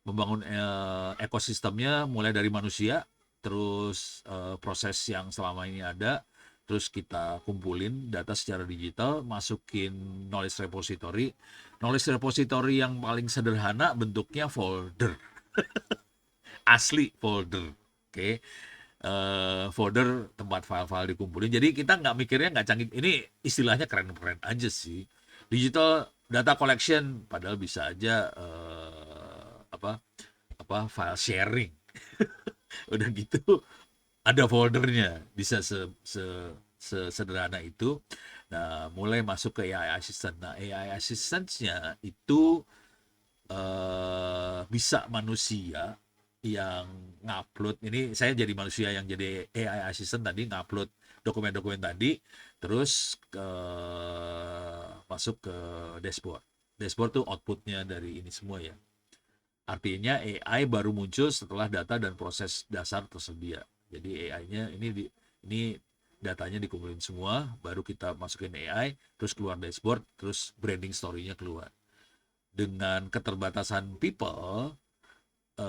Membangun ekosistemnya mulai dari manusia, terus proses yang selama ini ada, terus kita kumpulin data secara digital, masukin knowledge repository. Knowledge repository yang paling sederhana bentuknya folder. Asli folder. Oke. Folder tempat file-file dikumpulin. Jadi kita nggak mikirnya nggak canggih. Ini istilahnya keren-keren aja sih. Digital data collection, padahal bisa aja file sharing. Udah gitu ada foldernya, bisa sederhana itu. Nah, mulai masuk ke AI Assistant. Nah, AI Assistant-nya itu bisa manusia yang ngupload. Ini saya jadi manusia yang jadi AI Assistant tadi, ngupload dokumen-dokumen tadi, terus masuk ke dashboard. Dashboard tuh outputnya dari ini semua ya. Artinya AI baru muncul setelah data dan proses dasar tersedia. Jadi AI-nya ini datanya dikumpulin semua, baru kita masukin AI, terus keluar dashboard, terus branding story-nya keluar. Dengan keterbatasan people,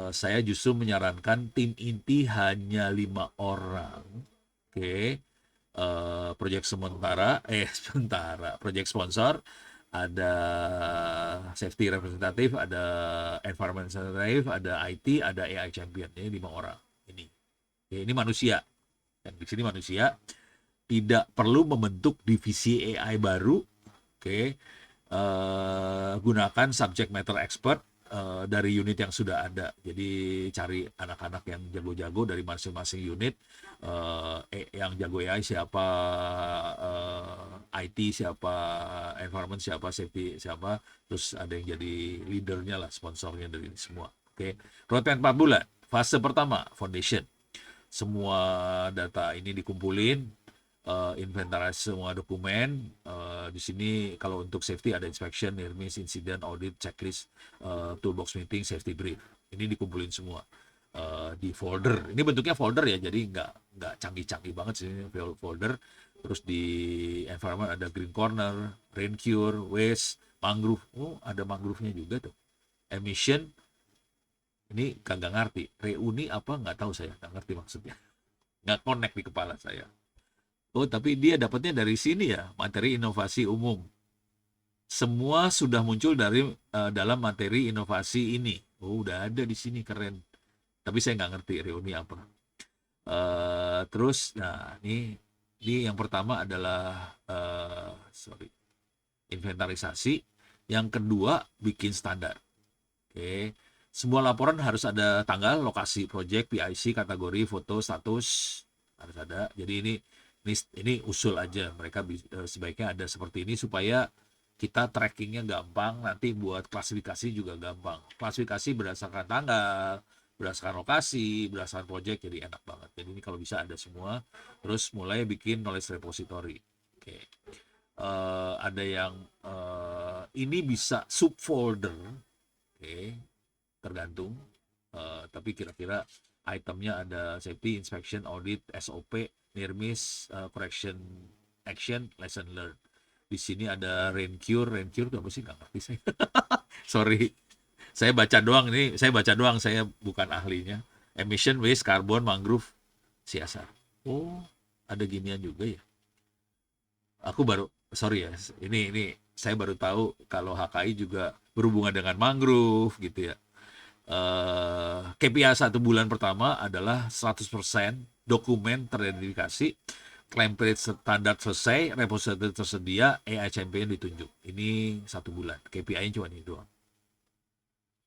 saya justru menyarankan tim inti hanya 5 orang. Oke. Proyek proyek sponsor, ada safety representative, ada environment representative, ada IT, ada AI champion. Ini 5 orang. Ini manusia. Dan di sini manusia tidak perlu membentuk divisi AI baru. Oke. Gunakan subject matter expert dari unit yang sudah ada. Jadi cari anak-anak yang jago-jago dari masing-masing unit. Yang jago AI siapa, IT siapa, environment siapa, safety siapa, terus ada yang jadi leadernya lah, sponsornya dari ini semua. Oke. Roadmap 4 bulan. Fase pertama, foundation. Semua data ini dikumpulin, inventaris semua dokumen. Di sini kalau untuk safety ada inspection, NIRMIS, incident, audit, checklist, toolbox meeting, safety brief. Ini dikumpulin semua di folder. Ini bentuknya folder ya, jadi nggak canggih-canggih banget sih folder. Terus di environment ada green corner, rain cure, waste, mangrove. Oh, ada mangrove-nya juga tuh. Emission, ini kagak ngerti. Reuni apa nggak tahu saya, nggak ngerti maksudnya. Nggak connect di kepala saya. Oh, tapi dia dapatnya dari sini ya, materi inovasi umum. Semua sudah muncul dari dalam materi inovasi ini. Oh, udah ada di sini, keren. Tapi saya nggak ngerti reuni apa. Terus, nah ini yang pertama adalah inventarisasi. Yang kedua, bikin standar. Oke. Semua laporan harus ada tanggal, lokasi, project, PIC, kategori, foto, status harus ada. Jadi ini usul aja. Mereka sebaiknya ada seperti ini supaya kita trackingnya gampang. Nanti buat klasifikasi juga gampang. Klasifikasi berdasarkan tanggal, berdasarkan lokasi, berdasarkan project, jadi enak banget. Jadi ini kalau bisa ada semua. Terus mulai bikin knowledge repository. Oke. Ada yang ini bisa subfolder. Oke. Tergantung, tapi kira-kira itemnya ada safety, inspection, audit, SOP, NIRMIS, correction, action, lesson learned. Di sini ada rain cure itu apa sih? Nggak ngerti saya. Sorry, saya baca doang, saya bukan ahlinya. Emission, waste, carbon, mangrove, CSR. Oh, ada ginian juga ya. Aku baru, sorry ya, ini saya baru tahu kalau HKI juga berhubungan dengan mangrove gitu ya. KPI 1 bulan pertama adalah 100% dokumen teridentifikasi, template standar selesai, repository tersedia, AI champion ditunjuk. Ini 1 bulan. KPI-nya cuma ini doang.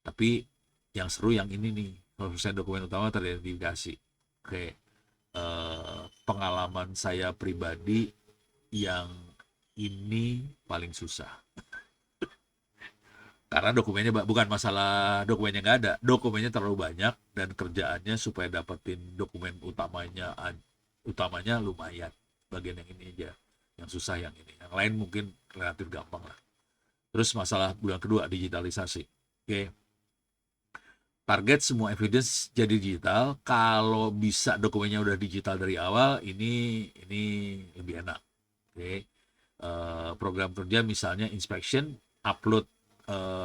Tapi yang seru yang ini nih, 100% dokumen utama teridentifikasi. Oke, pengalaman saya pribadi yang ini paling susah. Karena dokumennya bukan masalah dokumennya nggak ada, dokumennya terlalu banyak dan kerjaannya supaya dapetin dokumen utamanya lumayan. Bagian yang ini aja, yang susah yang ini. Yang lain mungkin relatif gampang lah. Terus masalah bulan kedua, digitalisasi. Oke. Target semua evidence jadi digital. Kalau bisa dokumennya udah digital dari awal, ini lebih enak. Oke. Program kerja misalnya inspection,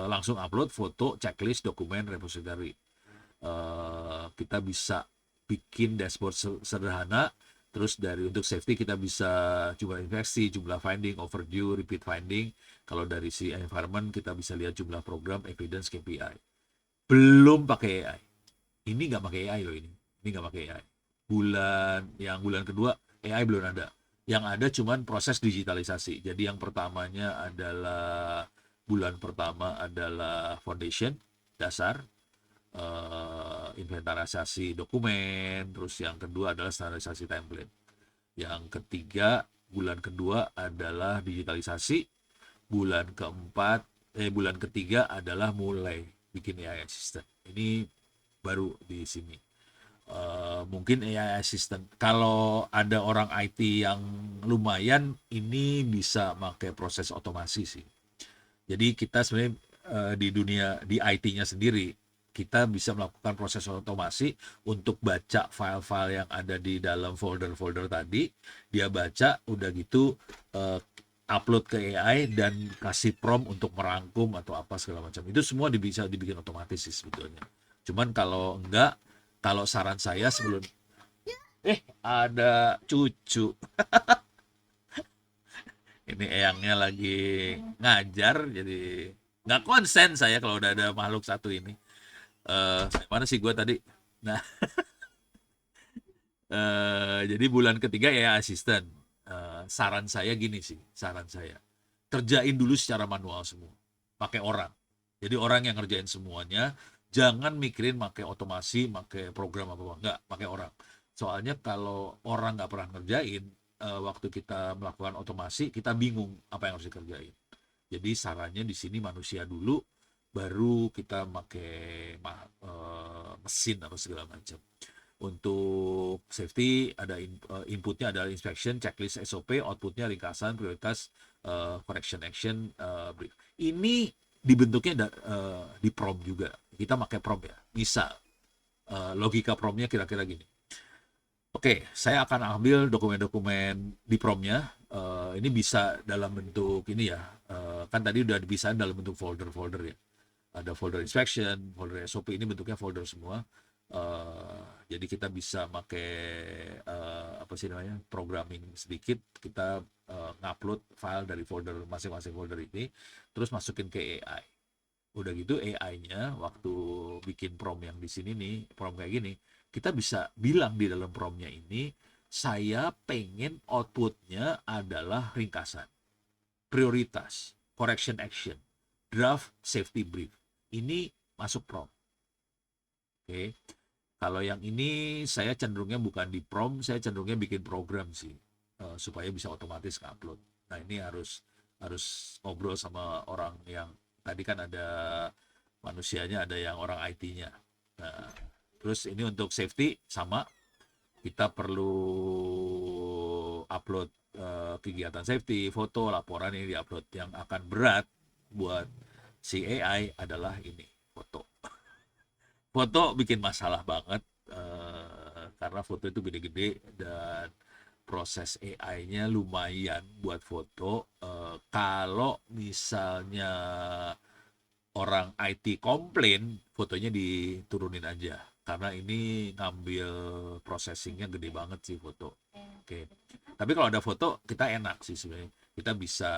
langsung upload foto, checklist, dokumen, repository. Kita bisa bikin dashboard sederhana. Terus untuk safety kita bisa jumlah infeksi, jumlah finding, overdue, repeat finding. Kalau dari si environment kita bisa lihat jumlah program, evidence, KPI. Belum pakai AI. Ini nggak pakai AI loh ini. Ini nggak pakai AI. Bulan kedua AI belum ada. Yang ada cuman proses digitalisasi. Jadi yang bulan pertama adalah foundation, dasar, inventarisasi dokumen, terus yang kedua adalah standarisasi template. Yang ketiga, bulan kedua adalah digitalisasi, bulan ketiga adalah mulai bikin AI assistant. Ini baru di sini. Mungkin AI assistant, kalau ada orang IT yang lumayan, ini bisa pakai proses otomasi sih. Jadi kita sebenarnya di IT-nya sendiri, kita bisa melakukan proses otomasi untuk baca file-file yang ada di dalam folder-folder tadi. Dia baca, udah gitu upload ke AI dan kasih prompt untuk merangkum atau apa segala macam. Itu semua bisa dibikin otomatis sih sebetulnya. Cuman kalau enggak, kalau saran saya sebelum ada cucu. Ini eyangnya lagi ngajar, jadi nggak konsen saya kalau udah ada makhluk satu ini. Mana sih gue tadi? Nah, jadi bulan ketiga ya asisten. Saran saya gini sih, saran saya kerjain dulu secara manual semua, pakai orang. Jadi orang yang ngerjain semuanya, jangan mikirin pakai otomasi, pakai program apa enggak, pakai orang. Soalnya kalau orang nggak pernah ngerjain, waktu kita melakukan otomasi, kita bingung apa yang harus dikerjain. Jadi sarannya di sini manusia dulu, baru kita pakai mesin atau segala macam. Untuk safety ada inputnya adalah inspection, checklist, SOP, outputnya ringkasan, prioritas, correction action, brief. Ini dibentuknya di prompt juga. Kita pakai prompt ya. Misal logika promptnya kira-kira gini. Oke, saya akan ambil dokumen-dokumen di promptnya. Ini bisa dalam bentuk ini ya. Kan tadi udah dipisahin dalam bentuk folder-folder ya. Ada folder inspection, folder SOP, ini bentuknya folder semua. Jadi kita bisa pakai apa sih namanya, programming sedikit, kita ngupload file dari folder masing-masing folder ini, terus masukin ke AI. Udah gitu AI-nya waktu bikin prompt yang di sini nih, prompt kayak gini, kita bisa bilang di dalam prompt-nya ini, saya pengen output-nya adalah ringkasan, prioritas, correction action, draft, safety brief. Ini masuk prompt. Oke. Kalau yang ini saya cenderungnya bukan di prompt, saya cenderungnya bikin program sih, supaya bisa otomatis upload. Nah ini harus ngobrol sama orang yang tadi kan ada manusianya, ada yang orang IT-nya. Nah, terus ini untuk safety sama, kita perlu upload kegiatan safety, foto, laporan ini diupload. Yang akan berat buat si AI adalah ini, foto. Foto bikin masalah banget, karena foto itu gede-gede dan proses AI-nya lumayan buat foto. Kalau misalnya orang IT komplain, fotonya diturunin aja, karena ini ngambil processingnya gede banget sih foto. Oke. Tapi kalau ada foto, kita enak sih sebenarnya. Kita bisa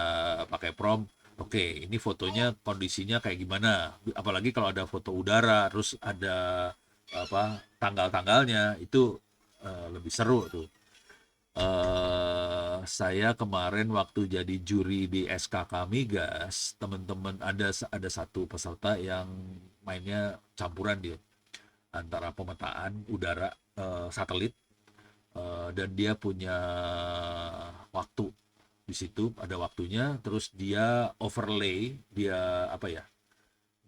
pakai prompt, Oke, ini fotonya kondisinya kayak gimana? Apalagi kalau ada foto udara, terus ada apa tanggal-tanggalnya itu lebih seru tuh. Saya kemarin waktu jadi juri di SKK Migas, teman-teman ada satu peserta yang mainnya campuran dia antara pemetaan udara satelit dan dia punya waktu di situ ada waktunya terus dia overlay dia apa ya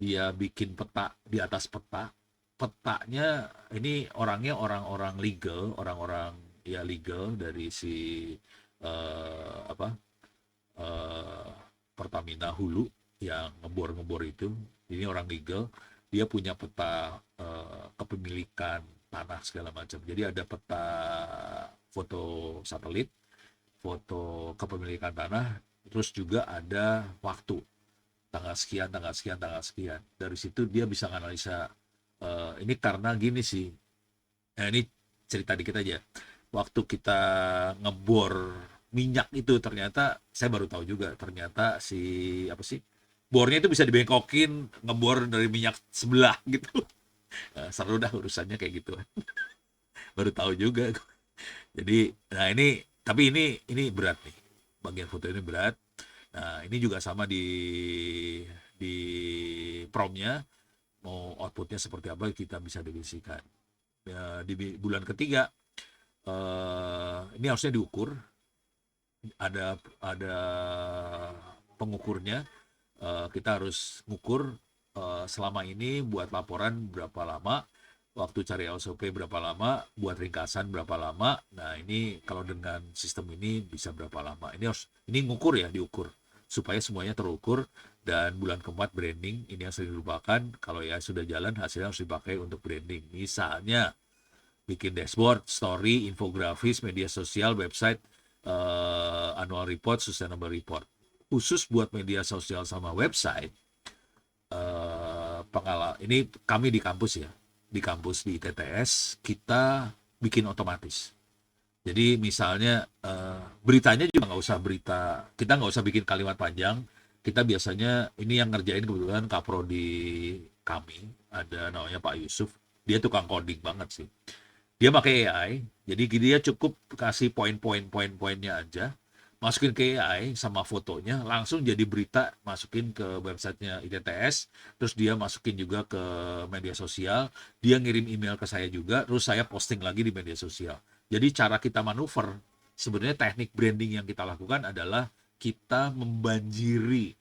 dia bikin peta di atas peta petanya ini orangnya orang-orang legal orang-orang ya legal dari si apa eh, Pertamina Hulu yang ngebor-ngebor itu ini orang legal dia punya peta kepemilikan tanah segala macam jadi ada peta foto satelit foto kepemilikan tanah terus juga ada waktu tanggal sekian tanggal sekian tanggal sekian dari situ dia bisa analisa ini karena gini sih ini cerita dikit aja waktu kita ngebor minyak itu ternyata saya baru tahu juga ternyata si apa sih bornya itu bisa dibengkokin ngebor dari minyak sebelah gitu. Seru dah urusannya kayak gitu baru tahu juga jadi nah ini tapi ini berat nih bagian foto ini berat nah ini juga sama di promnya mau outputnya seperti apa kita bisa definisikan ya, di bulan ketiga ini harusnya diukur ada pengukurnya kita harus ngukur selama ini buat laporan berapa lama waktu cari SOP berapa lama buat ringkasan berapa lama nah ini kalau dengan sistem ini bisa berapa lama ini ngukur ya diukur supaya semuanya terukur dan bulan keempat branding ini yang sering dilupakan kalau ya sudah jalan hasilnya harus dipakai untuk branding misalnya bikin dashboard, story, infografis, media sosial, website, annual report, sustainable report. Khusus buat media sosial sama website, ini kami di kampus ya, di kampus di ITTS kita bikin otomatis. Jadi misalnya beritanya juga nggak usah berita, kita nggak usah bikin kalimat panjang. Kita biasanya ini yang ngerjain kebetulan kaprodi kami, ada namanya Pak Yusuf. Dia tukang coding banget sih dia pakai AI, jadi dia cukup kasih poin-poinnya aja, masukin ke AI sama fotonya, langsung jadi berita, masukin ke websitenya ITTS, terus dia masukin juga ke media sosial, dia ngirim email ke saya juga, terus saya posting lagi di media sosial. Jadi cara kita manuver, sebenarnya teknik branding yang kita lakukan adalah kita membanjiri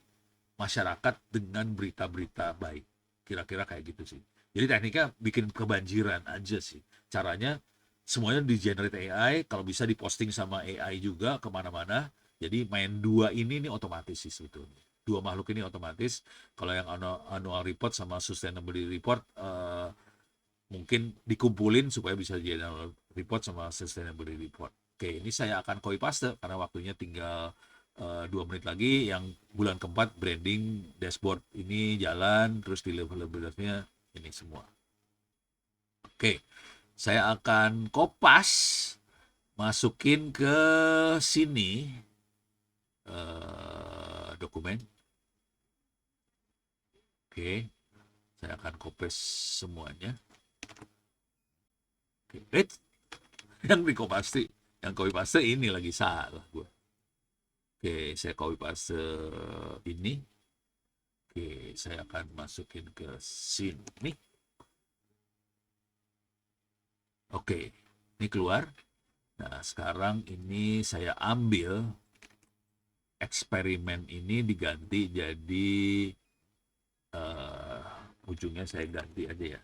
masyarakat dengan berita-berita baik. Kira-kira kayak gitu sih. Jadi tekniknya bikin kebanjiran aja sih. Caranya semuanya di generate AI, kalau bisa diposting sama AI juga kemana-mana. Jadi main dua ini nih otomatis sih sebetulnya. Dua makhluk ini otomatis. Kalau yang annual report sama sustainability report mungkin dikumpulin supaya bisa jadi annual report sama sustainability report. Oke, ini saya akan copy paste karena waktunya tinggal 2 menit lagi yang bulan keempat branding dashboard ini jalan terus deliverability-nya ini semua. Oke, saya akan kopas masukin ke sini dokumen. Oke, saya akan kopes semuanya. Oke, yang copy paste ini lagi salah gue. Oke, saya copy paste ini. Oke, saya akan masukin ke sini. Oke, ini keluar. Nah, sekarang ini saya ambil eksperimen ini diganti jadi ujungnya saya ganti aja ya.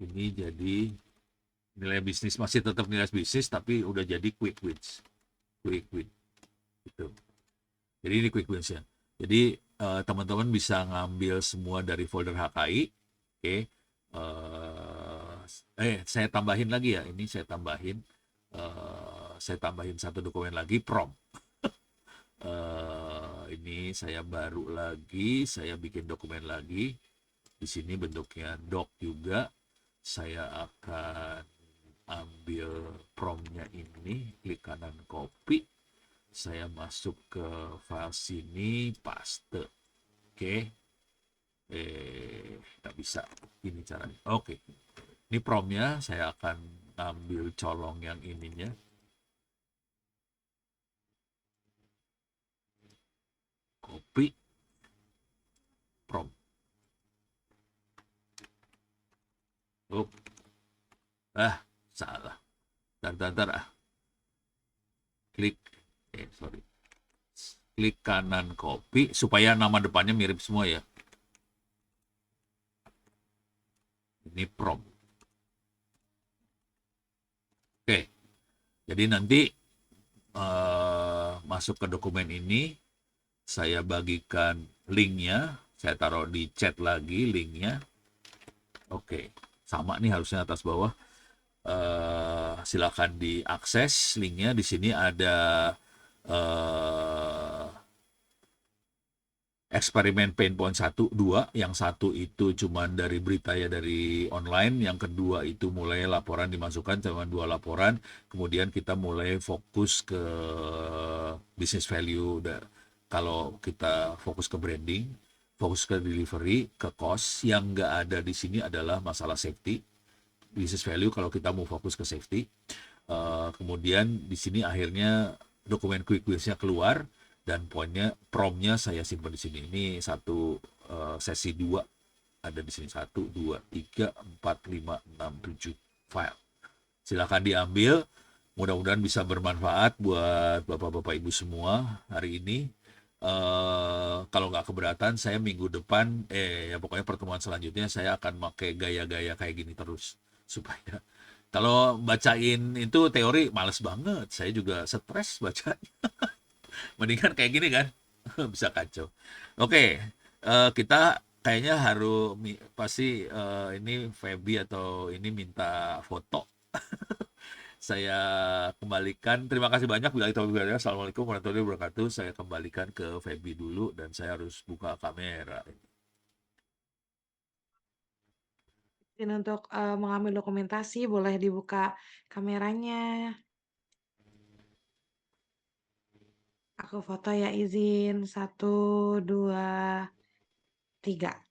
Ini jadi nilai bisnis masih tetap nilai bisnis tapi udah jadi quick wins. Quick win. Gitu. Jadi ini quick wins ya. Jadi teman-teman bisa ngambil semua dari folder HKI. Oke. Saya tambahin lagi ya. Ini saya tambahin satu dokumen lagi prom. Ini saya baru lagi, saya bikin dokumen lagi. Di sini bentuknya doc juga. Saya akan ambil promnya ini, klik kanan copy. Saya masuk ke file sini, paste. Oke. Nggak bisa. Ini caranya. Oke. Ini promnya, saya akan ambil colong yang ininya. Copy. Prom. Oh, salah. Bentar, Klik. Sorry. Klik kanan copy supaya nama depannya mirip semua ya. Ini prom. Oke. Jadi nanti masuk ke dokumen ini, saya bagikan linknya, saya taruh di chat lagi linknya. Oke, sama nih harusnya atas bawah. Silakan diakses linknya. Di sini ada eksperimen pain point 1, 2. Yang satu itu cuma dari berita ya, dari online. Yang kedua itu mulai laporan dimasukkan, cuma 2 laporan. Kemudian kita mulai fokus ke business value. Kalau kita fokus ke branding, fokus ke delivery, ke cost. Yang nggak ada di sini adalah masalah safety. Business value kalau kita mau fokus ke safety. Kemudian di sini akhirnya dokumen quick wins-nya keluar. Dan poinnya, promnya saya simpan di sini. Ini satu sesi 2. Ada di sini 1, 2, 3, 4, 5, 6, 7 file. Silakan diambil. Mudah-mudahan bisa bermanfaat buat Bapak-Bapak Ibu semua hari ini. Kalau nggak keberatan, saya minggu depan, ya pokoknya pertemuan selanjutnya saya akan pakai gaya-gaya kayak gini terus. Supaya kalau bacain itu teori males banget. Saya juga stres baca. Mendingan kayak gini kan, bisa kacau. Oke, kita kayaknya harus pasti ini Feby atau ini minta foto. Saya kembalikan. Terima kasih banyak. Assalamualaikum warahmatullahi wabarakatuh. Saya kembalikan ke Feby dulu dan saya harus buka kamera. Dan untuk mengambil dokumentasi boleh dibuka kameranya. Aku foto ya, izin. 1, 2, 3.